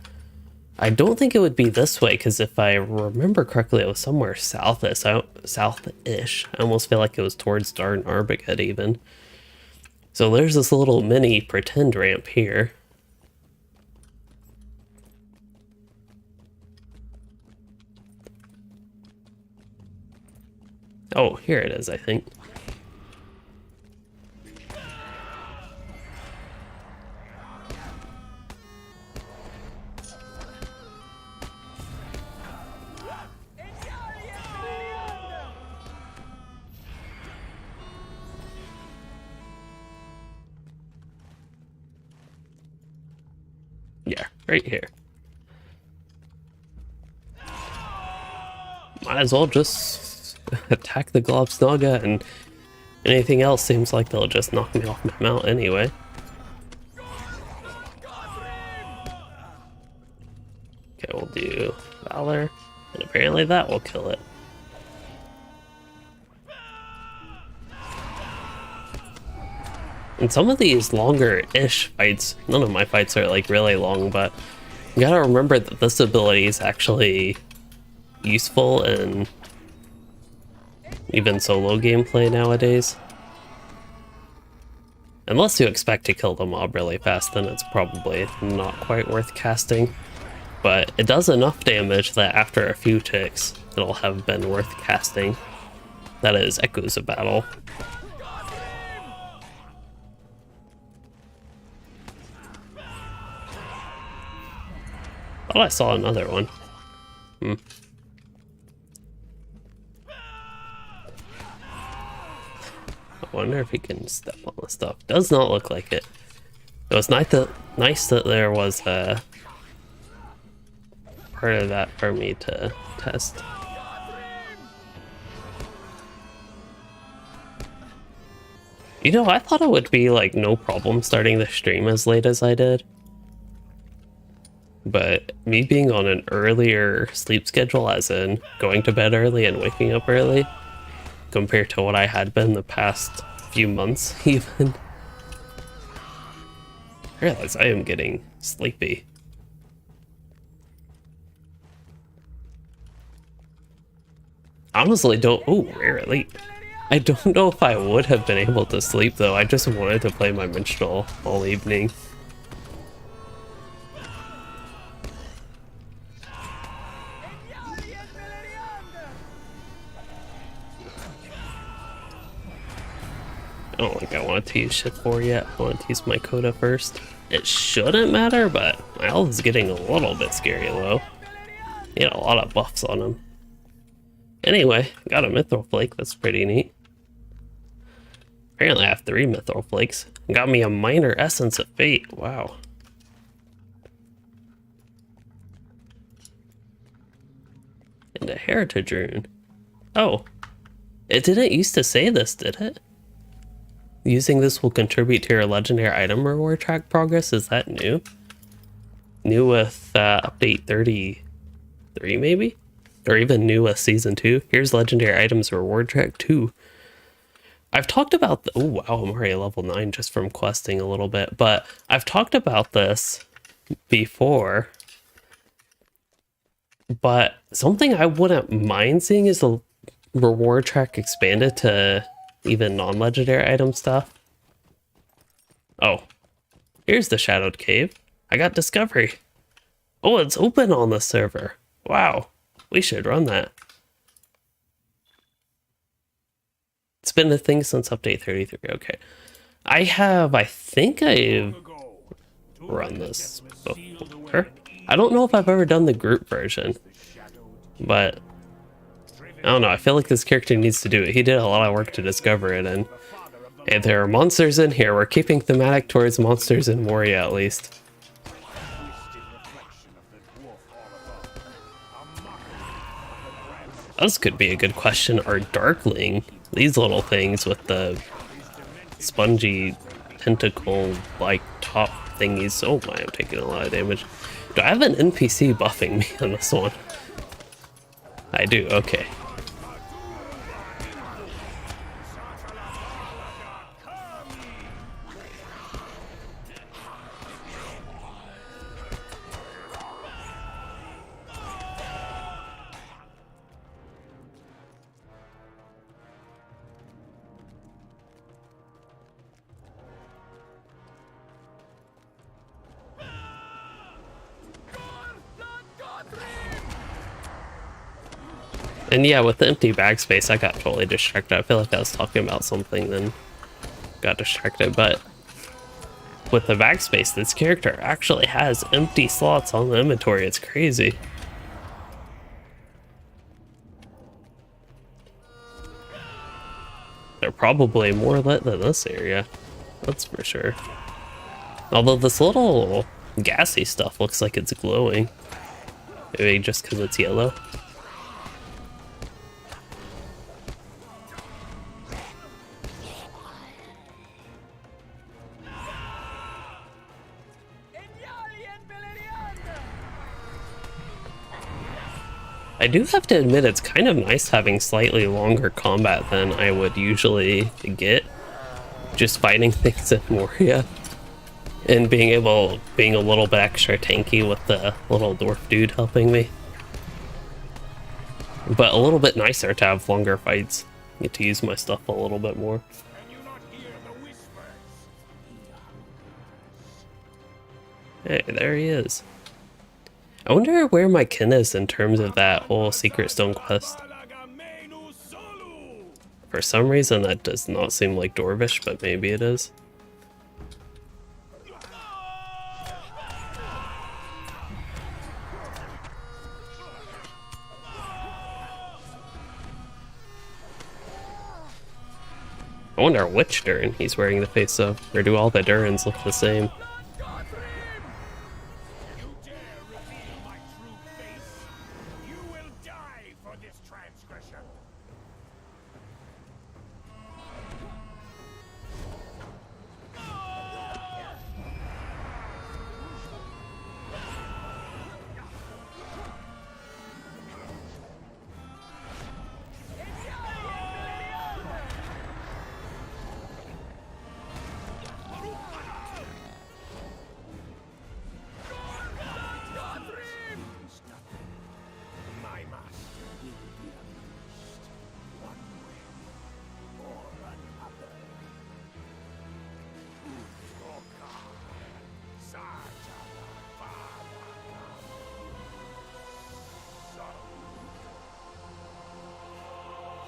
I don't think it would be this way, because if I remember correctly, it was somewhere southish. I almost feel like it was towards Darn Arbiget even. So there's this little mini pretend ramp here. Oh, here it is, I think. Yeah, right here. Might as well just attack the Globsnaga, and anything else seems like they'll just knock me off my mount anyway. Okay, we'll do Valor, and apparently that will kill it. And some of these longer-ish fights, none of my fights are like really long, but you gotta remember that this ability is actually useful in even solo gameplay nowadays. Unless you expect to kill the mob really fast, then it's probably not quite worth casting. But it does enough damage that after a few ticks, it'll have been worth casting. That is Echoes of Battle. Thought I saw another one. I wonder if he can step on the stuff. Does not look like it. It was nice that there was a part of that for me to test. You know, I thought it would be like no problem starting the stream as late as I did. But me being on an earlier sleep schedule, as in going to bed early and waking up early, compared to what I had been the past few months even, I realize I am getting sleepy. Honestly, rare elite. I don't know if I would have been able to sleep though. I just wanted to play my Minstrel all evening. I don't think I want to use ship 4 yet. I want to use my Coda first. It shouldn't matter, but my health is getting a little bit scary low. He had a lot of buffs on him. Anyway, got a Mithril Flake. That's pretty neat. Apparently I have 3 Mithril Flakes. Got me a Minor Essence of Fate. Wow. And a Heritage Rune. Oh. It didn't used to say this, did it? Using this will contribute to your legendary item reward track progress. Is that new? New with update 33 maybe? Or even new with season 2. Here's legendary items reward track 2. I've talked about oh wow, I'm already level 9 just from questing a little bit, but I've talked about this before. But something I wouldn't mind seeing is the reward track expanded to even non-legendary item stuff. Oh, here's the Shadowed Cave. I got Discovery. Oh, it's open on the server. Wow, we should run that. It's been a thing since update 33. Okay, I think I've run this before. I don't know if I've ever done the group version, but I don't know. I feel like this character needs to do it. He did a lot of work to discover it, and there are monsters in here. We're keeping thematic towards monsters in Moria, at least. This could be a good question. Are Darkling, these little things with the spongy tentacle-like top thingies? Oh my, I'm taking a lot of damage. Do I have an NPC buffing me on this one? I do, okay. And yeah, with the empty bag space, I got totally distracted. I feel like I was talking about something, then got distracted. But with the bag space, this character actually has empty slots on the inventory. It's crazy. They're probably more lit than this area. That's for sure. Although this little gassy stuff looks like it's glowing. Maybe just because it's yellow. I do have to admit it's kind of nice having slightly longer combat than I would usually get. Just fighting things in Moria. And being a little bit extra tanky with the little dwarf dude helping me. But a little bit nicer to have longer fights. Get to use my stuff a little bit more. Hey, there he is. I wonder where my kin is in terms of that whole Secret Stone quest. For some reason that does not seem like Dwarvish, but maybe it is. I wonder which Durin he's wearing the face of, or do all the Durins look the same?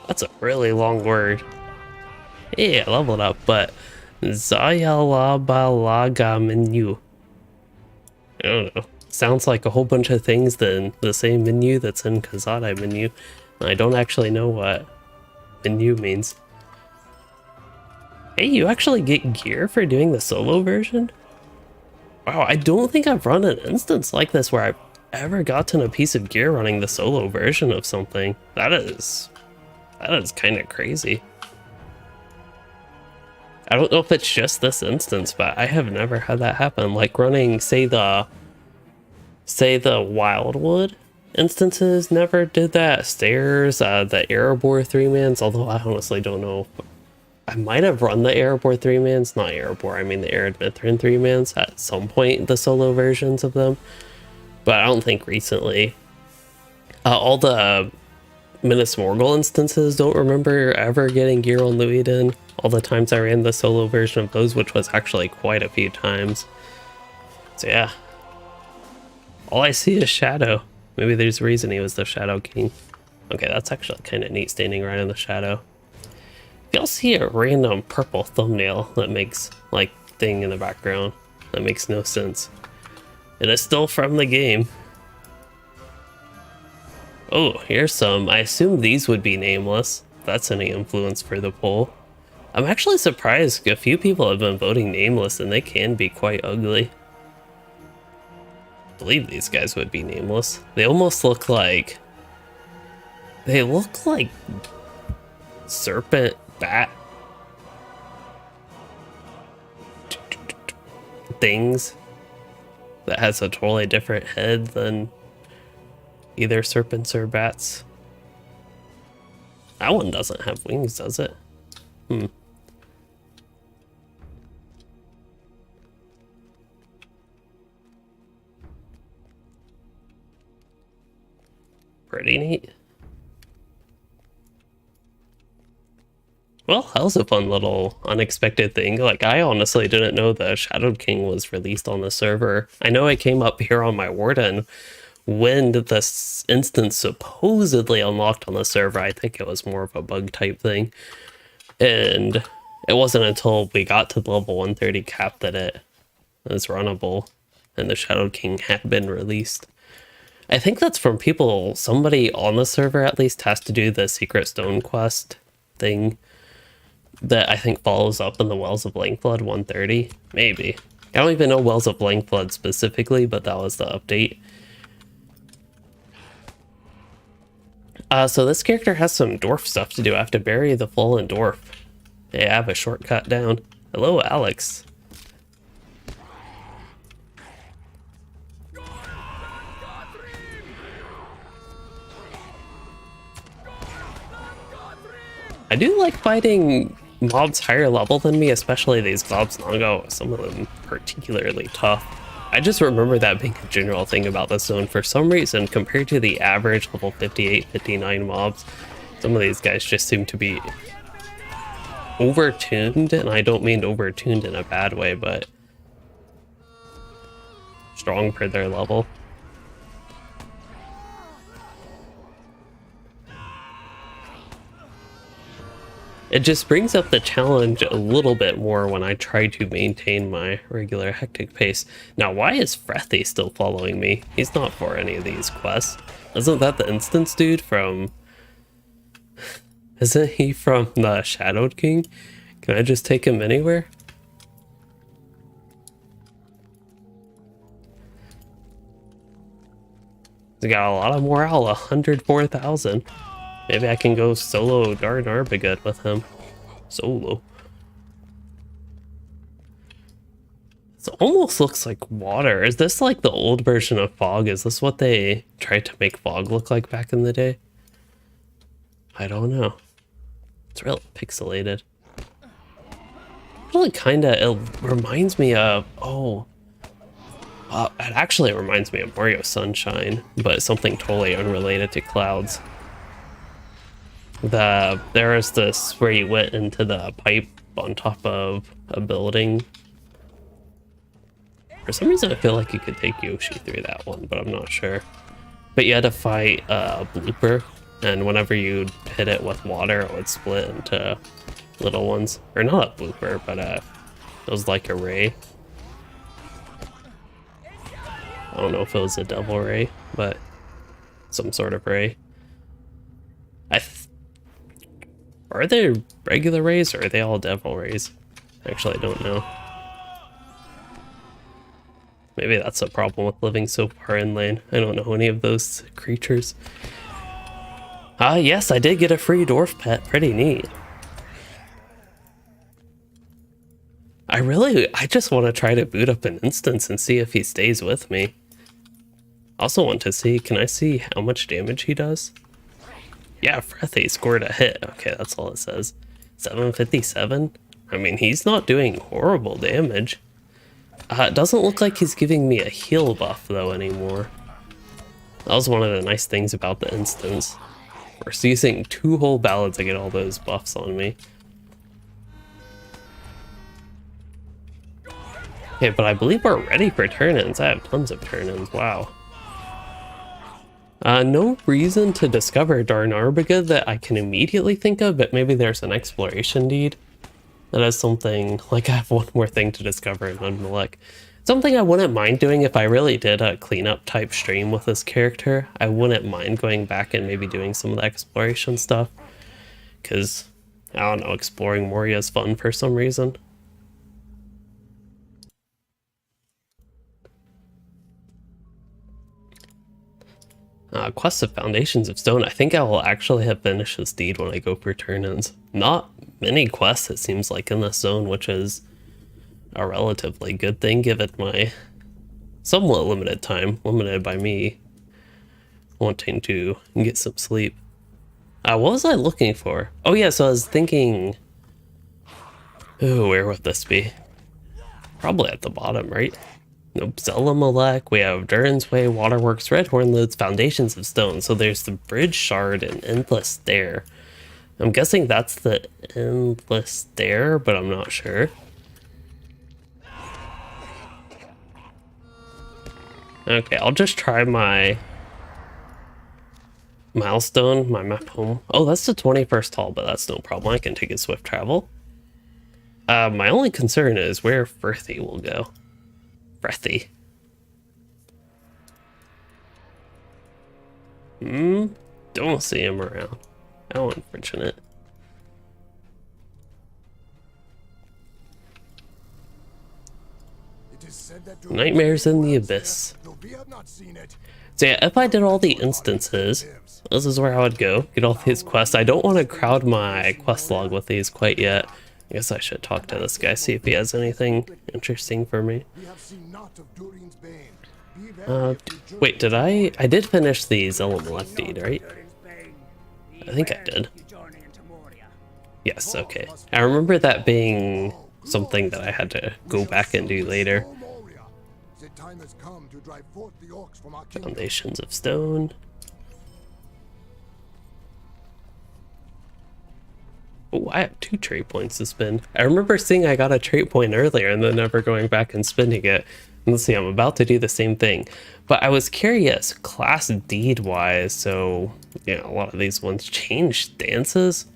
That's a really long word. Yeah, leveled up, but Zayalabalaga menu. I don't know. Sounds like a whole bunch of things in the same menu that's in Kazadai menu. I don't actually know what menu means. Hey, you actually get gear for doing the solo version? Wow, I don't think I've run an instance like this where I've ever gotten a piece of gear running the solo version of something. That is kind of crazy. I don't know if it's just this instance, but I have never had that happen. Like running, say the Wildwood instances never did that. Stairs, the Erebor 3-mans, although I honestly don't know. I might have run the Erebor 3-mans, not Erebor, I mean the Arid Mithrin 3-mans at some point, the solo versions of them. But I don't think recently. All the Minas Morgul instances don't remember ever getting gear on Luiden. All the times I ran the solo version of those, which was actually quite a few times. So yeah. All I see is Shadow. Maybe there's a reason he was the Shadow King. Okay, that's actually kind of neat standing right in the shadow. Y'all see a random purple thumbnail that makes, like, thing in the background. That makes no sense. It is still from the game. Oh, here's some. I assume these would be nameless. If that's any influence for the poll. I'm actually surprised a few people have been voting nameless and they can be quite ugly. I believe these guys would be nameless. They almost look like... They look like serpent bat things that has a totally different head than either serpents or bats. That one doesn't have wings, does it? Pretty neat. Well, that was a fun little unexpected thing. Like, I honestly didn't know the Shadow King was released on the server. I know I came up here on my Warden when this instance supposedly unlocked on the server. I think it was more of a bug type thing. And it wasn't until we got to the level 130 cap that it was runnable and the Shadow King had been released. I think that's from people, somebody on the server at least has to do the Secret Stone quest thing that I think follows up in the Wells of Lengthblood 130. Maybe. I don't even know Wells of Lengthblood specifically, but that was the update. So this character has some dwarf stuff to do. I have to bury the fallen dwarf. Hey, I have a shortcut down. Hello, Alex. I do like fighting mobs higher level than me, especially these Globs Nongo, some of them particularly tough. I just remember that being a general thing about this zone. For some reason, compared to the average level 58, 59 mobs, some of these guys just seem to be overtuned, and I don't mean overtuned in a bad way, but strong for their level. It just brings up the challenge a little bit more when I try to maintain my regular hectic pace. Now, why is Frethy still following me? He's not for any of these quests. Isn't that the instance dude from... Isn't he from the Shadowed King? Can I just take him anywhere? He's got a lot of morale, 104,000. Maybe I can go solo Darn Arbogad with him. Solo. It almost looks like water. Is this like the old version of fog? Is this what they tried to make fog look like back in the day? I don't know. It's real pixelated. Really it reminds me of, it actually reminds me of Mario Sunshine, but something totally unrelated to clouds. There is this where you went into the pipe on top of a building. For some reason I feel like you could take Yoshi through that one, but I'm not sure. But you had to fight a blooper, and whenever you hit it with water, it would split into little ones. Or not a blooper, but it was like a ray. I don't know if it was a devil ray, but some sort of ray. Are they regular rays or are they all devil rays? Actually, I don't know. Maybe that's a problem with living so far inland. I don't know any of those creatures. Yes, I did get a free dwarf pet. Pretty neat. I just want to try to boot up an instance and see if he stays with me. Also want to see, can I see how much damage he does? Yeah, Frethy scored a hit. Okay, that's all it says. 757? I mean, he's not doing horrible damage. It doesn't look like he's giving me a heal buff, though, anymore. That was one of the nice things about the instance. We're using 2 whole ballads to get all those buffs on me. Okay, but I believe we're ready for turn-ins. I have tons of turn-ins. Wow. No reason to discover Darn Arbogad that I can immediately think of, but maybe there's an exploration deed. That is something, like I have one more thing to discover in Unmalek. Something I wouldn't mind doing if I really did a cleanup type stream with this character. I wouldn't mind going back and maybe doing some of the exploration stuff. Because, I don't know, exploring Moria is fun for some reason. Quest of Foundations of Stone. I think I will actually have finished this deed when I go for turn-ins. Not many quests, it seems like, in this zone, which is a relatively good thing given my somewhat limited time, limited by me wanting to get some sleep. What was I looking for? Oh yeah, so I was thinking, ooh, where would this be? Probably at the bottom, right? Nope, Zelamalek, we have Durin's Way, Waterworks, Red Hornloods, Foundations of Stone. So there's the Bridge Shard and Endless Stair. I'm guessing that's the Endless Stair, but I'm not sure. Okay, I'll just try my milestone, my map home. Oh, that's the 21st hall, but that's no problem. I can take a swift travel. My only concern is where Frethy will go. Frethy. Don't see him around. How unfortunate. Nightmares in the Abyss. So yeah, if I did all the instances, this is where I would go, get all these quests. I don't want to crowd my quest log with these quite yet. I guess I should talk to this guy, see if he has anything interesting for me. Wait, did I did finish the Zelamalek deed, right? I think I did. Yes, okay. I remember that being something that I had to go back and do later. Moria. The time has come to drive forth the orcs from our kingdom. Foundations of stone. Oh, I have 2 trait points to spend. I remember seeing I got a trait point earlier and then never going back and spending it. And let's see, I'm about to do the same thing. But I was curious, class deed wise, so yeah, a lot of these ones change stances.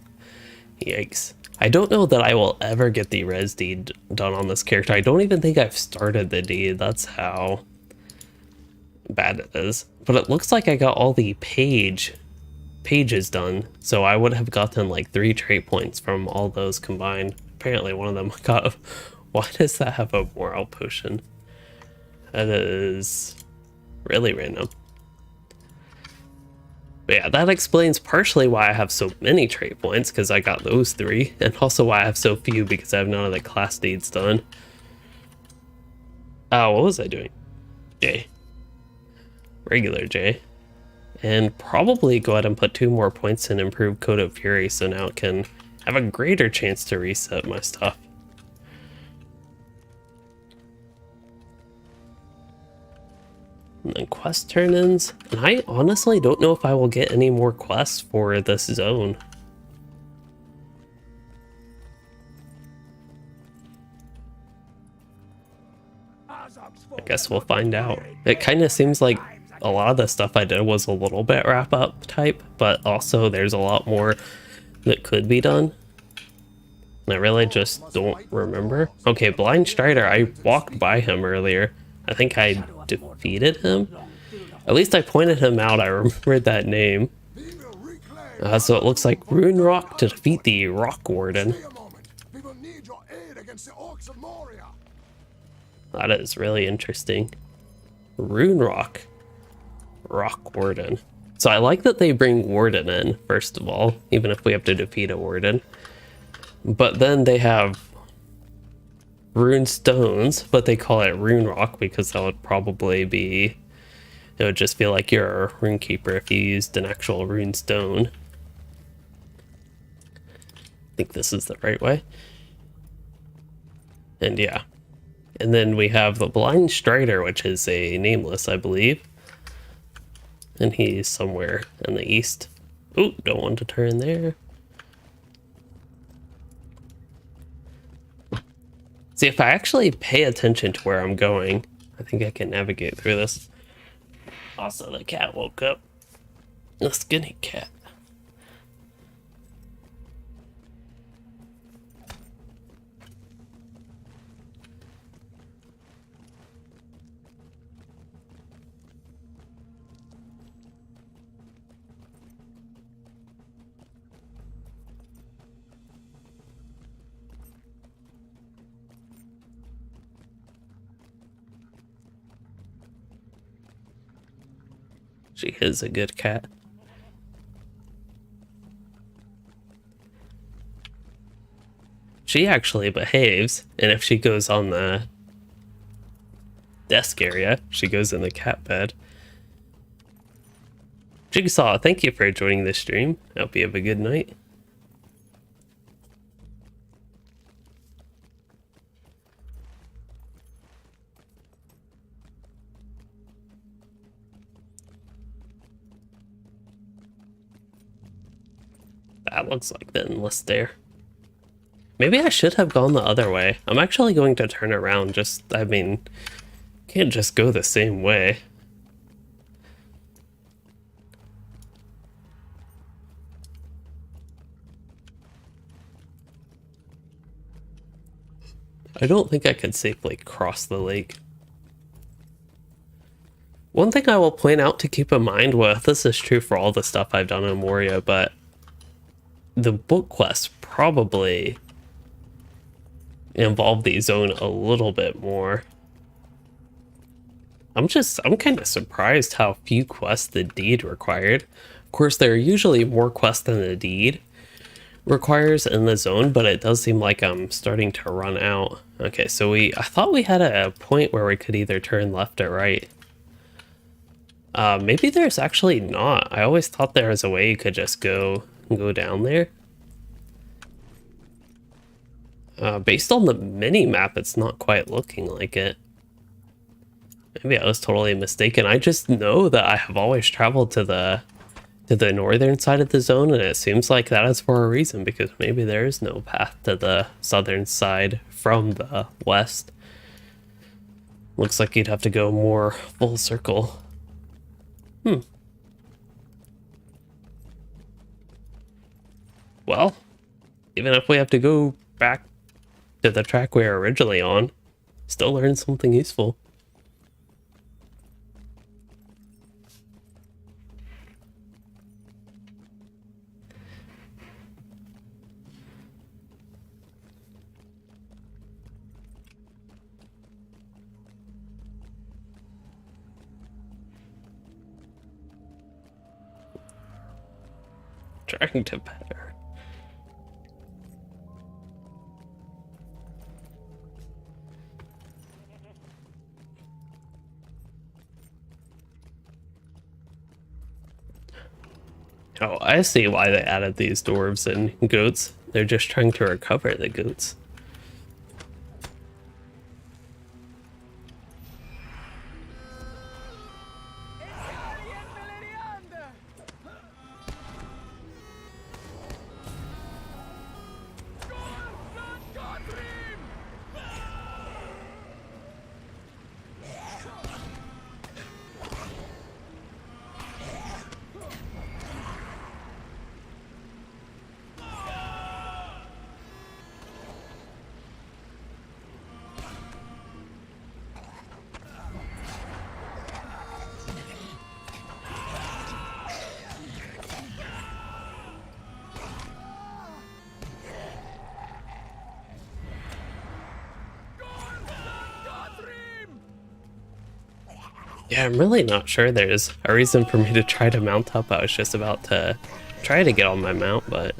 Yikes. I don't know that I will ever get the res deed done on this character. I don't even think I've started the deed. That's how bad it is. But it looks like I got all the pages done, so I would have gotten like 3 trait points from all those combined. Apparently one of them got... Why does that have a morale potion? That is really random. But yeah, that explains partially why I have so many trait points, because I got those 3, and also why I have so few, because I have none of the class deeds done. What was I doing? J. Regular J. And probably go ahead and put 2 more points in Improved Code of Fury, so now it can have a greater chance to reset my stuff. And then quest turn-ins. And I honestly don't know if I will get any more quests for this zone. I guess we'll find out. It kind of seems like a lot of the stuff I did was a little bit wrap-up type, but also there's a lot more that could be done. And I really just don't remember. Okay, Blind Strider, I walked by him earlier. I think I defeated him. At least I pointed him out. I remembered that name. So it looks like Rune Rock to defeat the Rock Warden. That is really interesting. Rune Rock. Rock Warden. So I like that they bring Warden in, first of all, even if we have to defeat a Warden. But then they have rune stones, but they call it Rune Rock because that would probably be... It would just feel like you're a rune keeper if you used an actual rune stone. I think this is the right way. And yeah. And then we have the Blind Strider, which is a nameless, I believe. And he's somewhere in the east. Ooh, don't want to turn there. See, if I actually pay attention to where I'm going, I think I can navigate through this. Also, the cat woke up. The skinny cat. She is a good cat. She actually behaves, and if she goes on the desk area, she goes in the cat bed. Jigsaw, thank you for joining the stream. I hope you have a good night. That looks like the endless Stair. Maybe I should have gone the other way. I'm actually going to turn around. I mean, can't just go the same way. I don't think I could safely cross the lake. One thing I will point out to keep in mind with, this is true for all the stuff I've done in Moria, but the book quests probably involve the zone a little bit more. I'm kind of surprised how few quests the deed required. Of course, there are usually more quests than the deed requires in the zone, but it does seem like I'm starting to run out. Okay, so I thought we had a point where we could either turn left or right. Maybe there's actually not. I always thought there was a way you could just go down there. Based on the mini map, it's not quite looking like it. Maybe I was totally mistaken. I just know that I have always traveled to the northern side of the zone, and it seems like that is for a reason, because maybe there is no path to the southern side from the west. Looks like you'd have to go more full circle. Well, even if we have to go back to the track we were originally on, still learn something useful. Trying to better. Oh, I see why they added these dwarves and goats. They're just trying to recover the goats. Yeah, I'm really not sure there's a reason for me to try to mount up. I was just about to try to get on my mount, but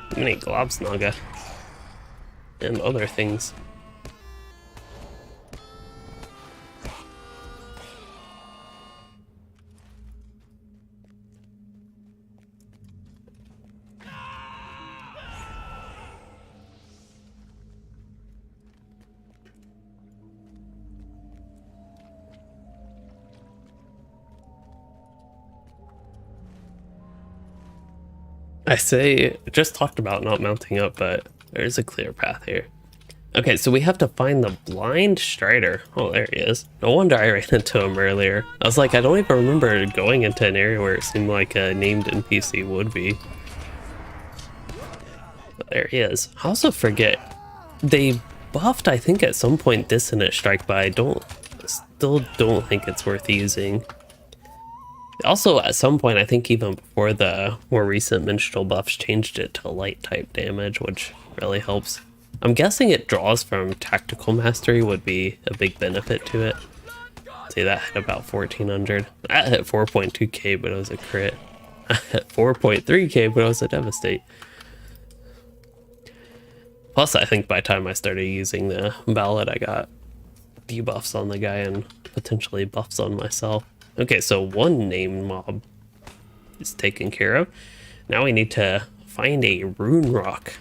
too many globsnaga and other things. I say, just talked about not mounting up, but there's a clear path here. Okay, so we have to find the blind strider. Oh, there he is. No wonder I ran into him earlier. I was like, I don't even remember going into an area where it seemed like a named NPC would be. But there he is. I also forget, they buffed, I think, at some point Dissonant Strike, but I still don't think it's worth using. Also, at some point, I think even before the more recent Minstrel buffs, changed it to light type damage, which really helps. I'm guessing it draws from Tactical Mastery would be a big benefit to it. See, that hit about 1400. That hit 4.2k, but it was a crit. I hit 4.3k, but it was a devastate. Plus, I think by the time I started using the ballad, I got debuffs on the guy and potentially buffs on myself. Okay, so one named mob is taken care of. Now we need to find a rune rock.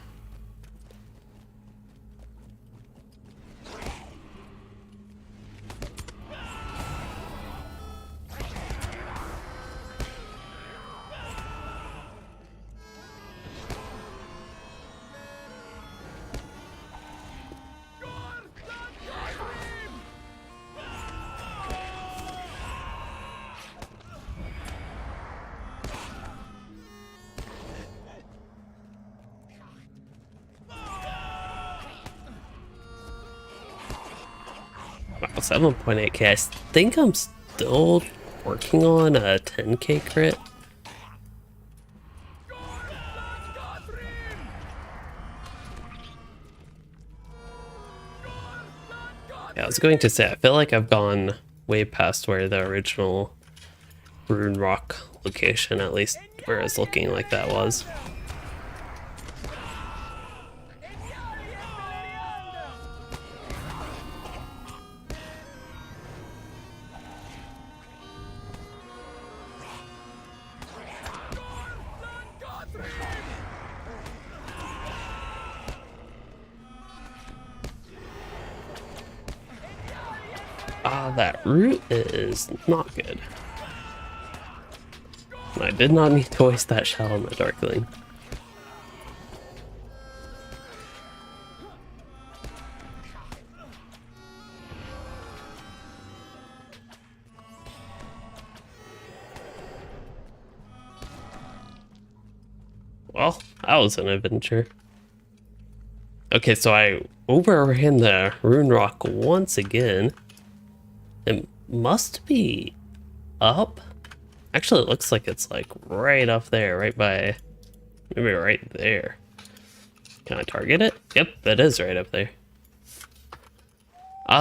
Wow, 7.8k. I think I'm still working on a 10k crit. Yeah, I was going to say, I feel like I've gone way past where the original rune rock location, at least where it's looking like that was. That root is not good. I did not need to waste that shell on the Darkling. Well, that was an adventure. Okay, so I overran the rune rock once again. It must be up. Actually, it looks like it's like right up there, right by, maybe right there. Can I target it? Yep, it is right up there.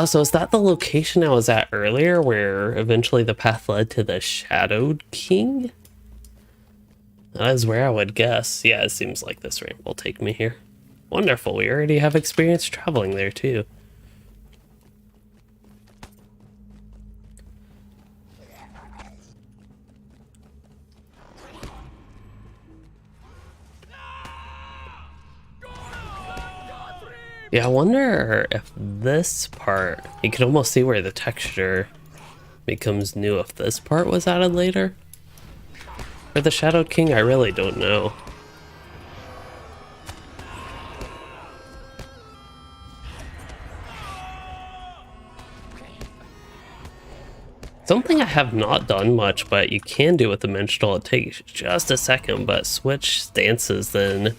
So is that the location I was at earlier where eventually the path led to the Shadowed King? That is where I would guess. Yeah, it seems like this ramp will take me here. Wonderful, we already have experience traveling there too. Yeah, I wonder if this part, you can almost see where the texture becomes new if this part was added later. For the Shadowed King, I really don't know. Something I have not done much, but you can do with the Minstrel, it takes just a second, but switch stances, then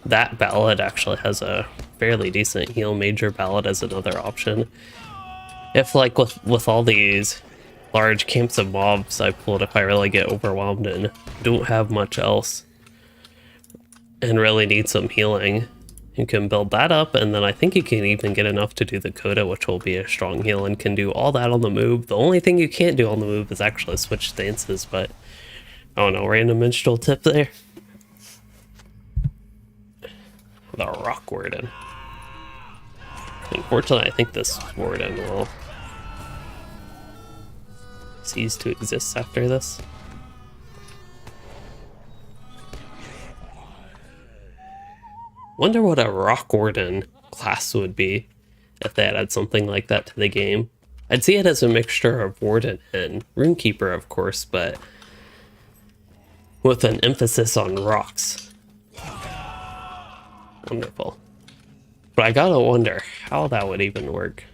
that ballad actually has a fairly decent heal. Major ballad as another option. If like with all these large camps of mobs I pulled, if I really get overwhelmed and don't have much else and really need some healing, you can build that up, and then I think you can even get enough to do the Coda, which will be a strong heal, and can do all that on the move. The only thing you can't do on the move is actually switch stances, but I don't know, random Minstrel tip there. The Rock Warden. Unfortunately, I think this Warden will cease to exist after this. Wonder what a Rock Warden class would be if they added something like that to the game. I'd see it as a mixture of Warden and Runekeeper, of course, but with an emphasis on rocks. Wonderful. But I gotta wonder how that would even work.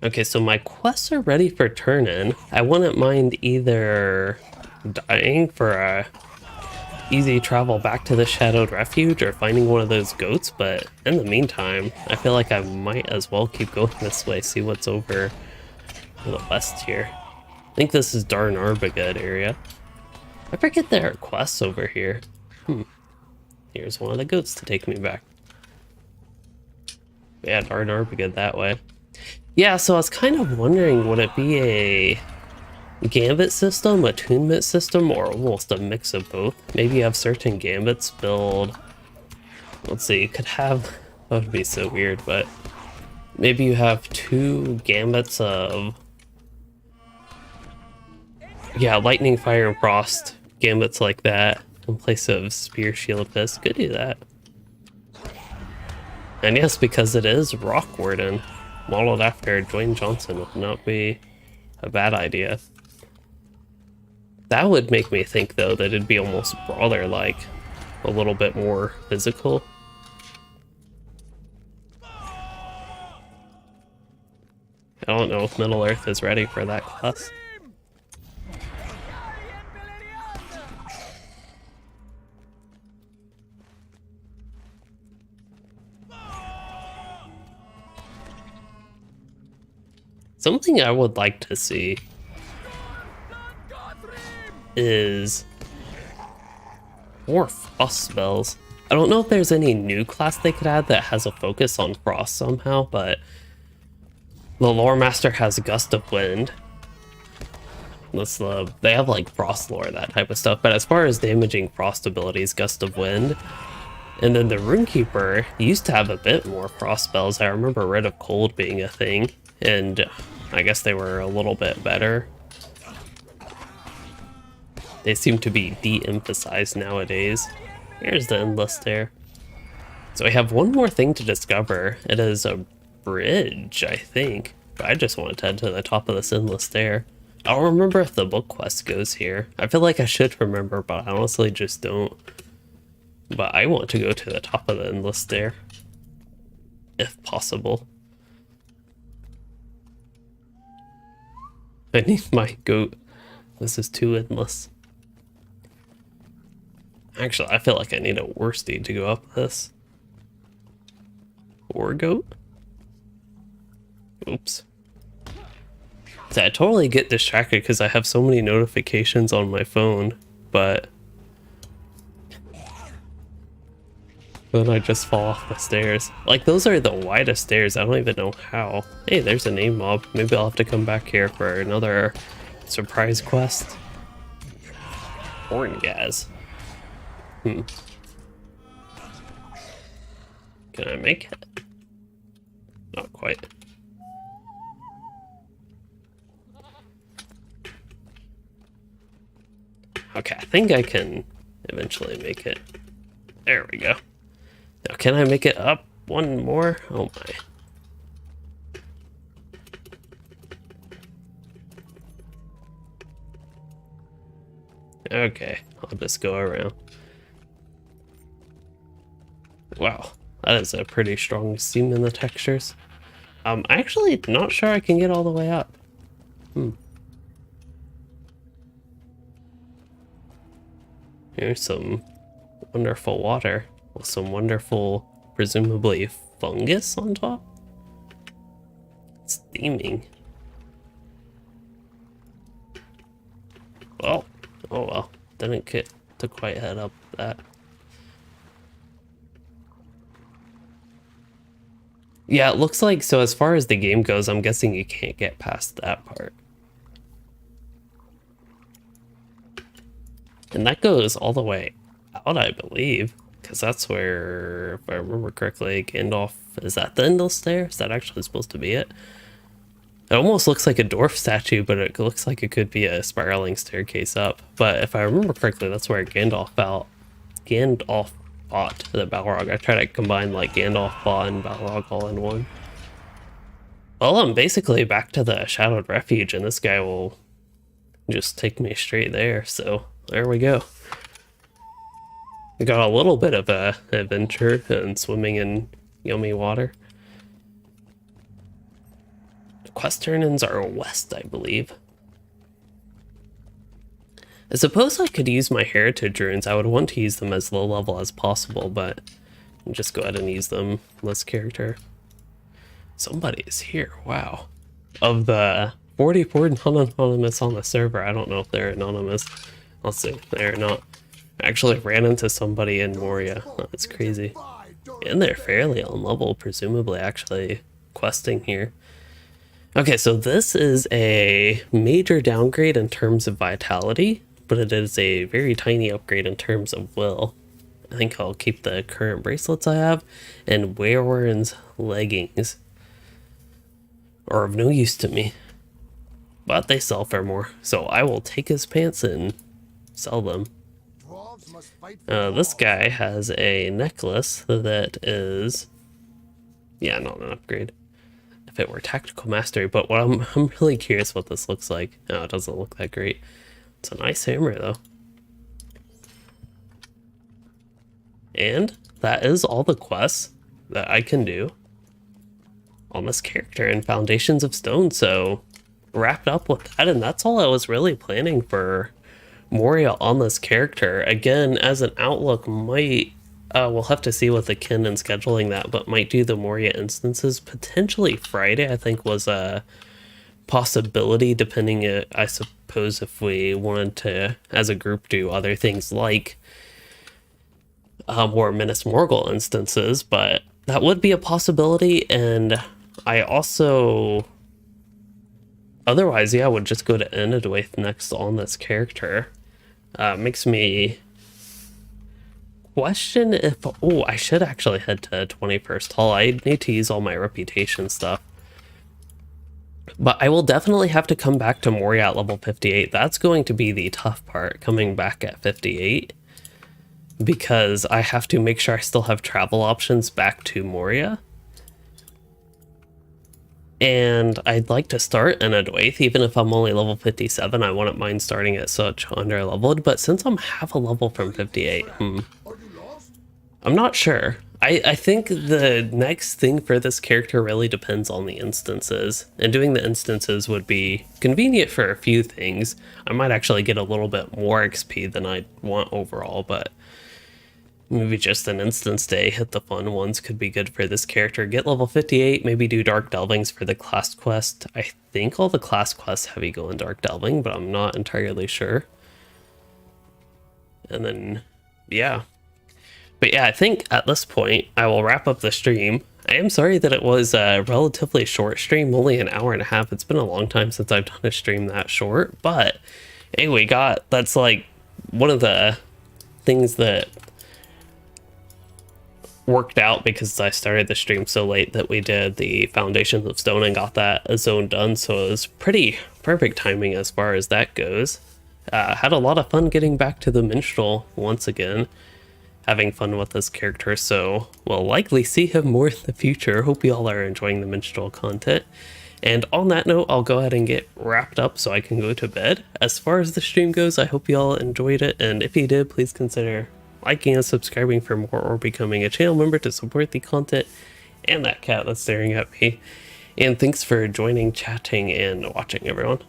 Okay, so my quests are ready for turn-in. I wouldn't mind either dying for a easy travel back to the Shadowed Refuge or finding one of those goats, but in the meantime, I feel like I might as well keep going this way, see what's over to the west here. I think this is Darn Arbogad area. I forget there are quests over here. Here's one of the goats to take me back. Yeah, Darn Arbogad that way. Yeah, so I was kind of wondering, would it be a gambit system, attunement system, or almost a mix of both? Maybe you have certain gambits build, let's see, you could have, that would be so weird, but maybe you have 2 gambits of, yeah, lightning, fire, and frost gambits like that in place of spear, shield, fist. Could do that. And yes, because it is Rock Warden, modeled after Dwayne Johnson, would not be a bad idea. That would make me think, though, that it'd be almost Brawler-like, a little bit more physical. I don't know if Middle Earth is ready for that class. Something I would like to see is more frost spells. I don't know if there's any new class they could add that has a focus on frost somehow, but the Lore Master has Gust of Wind. They have like frost lore, that type of stuff, but as far as damaging frost abilities, Gust of Wind. And then the Runekeeper used to have a bit more frost spells. I remember Rid of Cold being a thing, and I guess they were a little bit better. They seem to be de-emphasized nowadays. Here's the endless stair. So we have one more thing to discover. It is a bridge, I think. But I just wanted to head to the top of this endless stair. I don't remember if the book quest goes here. I feel like I should remember, but I honestly just don't. But I want to go to the top of the endless stair, if possible. I need my goat. This is too endless. Actually, I feel like I need a worsted to go up this. Or goat? Oops. So I totally get distracted because I have so many notifications on my phone, but then I just fall off the stairs. Like, those are the widest stairs. I don't even know how. Hey, there's a name mob. Maybe I'll have to come back here for another surprise quest. Fungus. Can I make it? Not quite. Okay, I think I can eventually make it. There we go. Now, can I make it up one more? Oh my. Okay, I'll just go around. Wow, that is a pretty strong seam in the textures. I'm actually not sure I can get all the way up. Here's some wonderful water with some wonderful, presumably, fungus on top. It's steaming. Well, oh well, didn't get to quite head up that. Yeah, it looks like, so as far as the game goes, I'm guessing you can't get past that part. And that goes all the way out, I believe, because that's where, if I remember correctly, Gandalf, is that the endless stair? Is that actually supposed to be it? It almost looks like a dwarf statue, but it looks like it could be a spiraling staircase up. But if I remember correctly, that's where Gandalf fought the Balrog. I try to combine like Gandalf fought and Balrog all in one. Well, I'm basically back to the Shadowed Refuge, and this guy will just take me straight there, so there we go. We got a little bit of a adventure and swimming in yummy water. The quest turn-ins are west, I believe. I suppose I could use my heritage runes. I would want to use them as low level as possible, but I'll just go ahead and use them. This character. Somebody is here. Wow. Of the 44 non-anonymous on the server, I don't know if they're anonymous. I'll see. They're not. I actually ran into somebody in Moria. That's crazy. And they're fairly on level, presumably actually questing here. Okay, so this is a major downgrade in terms of vitality, but it is a very tiny upgrade in terms of will. I think I'll keep the current bracelets I have, and Warden's leggings are of no use to me, but they sell for more, so I will take his pants and sell them. This guy has a necklace that is, yeah, not an upgrade. If it were tactical mastery, but what I'm really curious what this looks like. Oh, it doesn't look that great. It's a nice hammer though. And that is all the quests that I can do on this character in Foundations of Stone. So wrapped up with that, and that's all I was really planning for Moria on this character. Again, as an outlook, might we'll have to see with the kin and scheduling that, but might do the Moria instances potentially Friday. I think was a possibility, depending, I suppose, if we wanted to as a group do other things like more Minas Morgul instances, but that would be a possibility. And I also, otherwise, yeah, I would just go to Enidwaith next on this character. Makes me question if, oh, I should actually head to 21st Hall. I need to use all my reputation stuff. But I will definitely have to come back to Moria at level 58. That's going to be the tough part, coming back at 58. Because I have to make sure I still have travel options back to Moria. And I'd like to start in a Dwaith, even if I'm only level 57. I wouldn't mind starting at such under leveled, but since I'm half a level from 58, I'm not sure. I think the next thing for this character really depends on the instances, and doing the instances would be convenient for a few things. I might actually get a little bit more XP than I want overall, but maybe just an instance day, hit the fun ones, could be good for this character. Get level 58, maybe do Dark Delvings for the class quest. I think all the class quests have you go in Dark Delving, but I'm not entirely sure. And then, yeah. But yeah, I think at this point, I will wrap up the stream. I am sorry that it was a relatively short stream, only an hour and a half. It's been a long time since I've done a stream that short, but hey, that's like one of the things that worked out because I started the stream so late that we did the Foundations of Stone and got that zone done, so it was pretty perfect timing as far as that goes. Had a lot of fun getting back to the Minstrel once again, having fun with this character, so we'll likely see him more in the future. Hope you all are enjoying the Minstrel content. And on that note, I'll go ahead and get wrapped up so I can go to bed. As far as the stream goes, I hope you all enjoyed it, and if you did, please consider liking and subscribing for more or becoming a channel member to support the content. And that cat that's staring at me. And thanks for joining, chatting, and watching, everyone.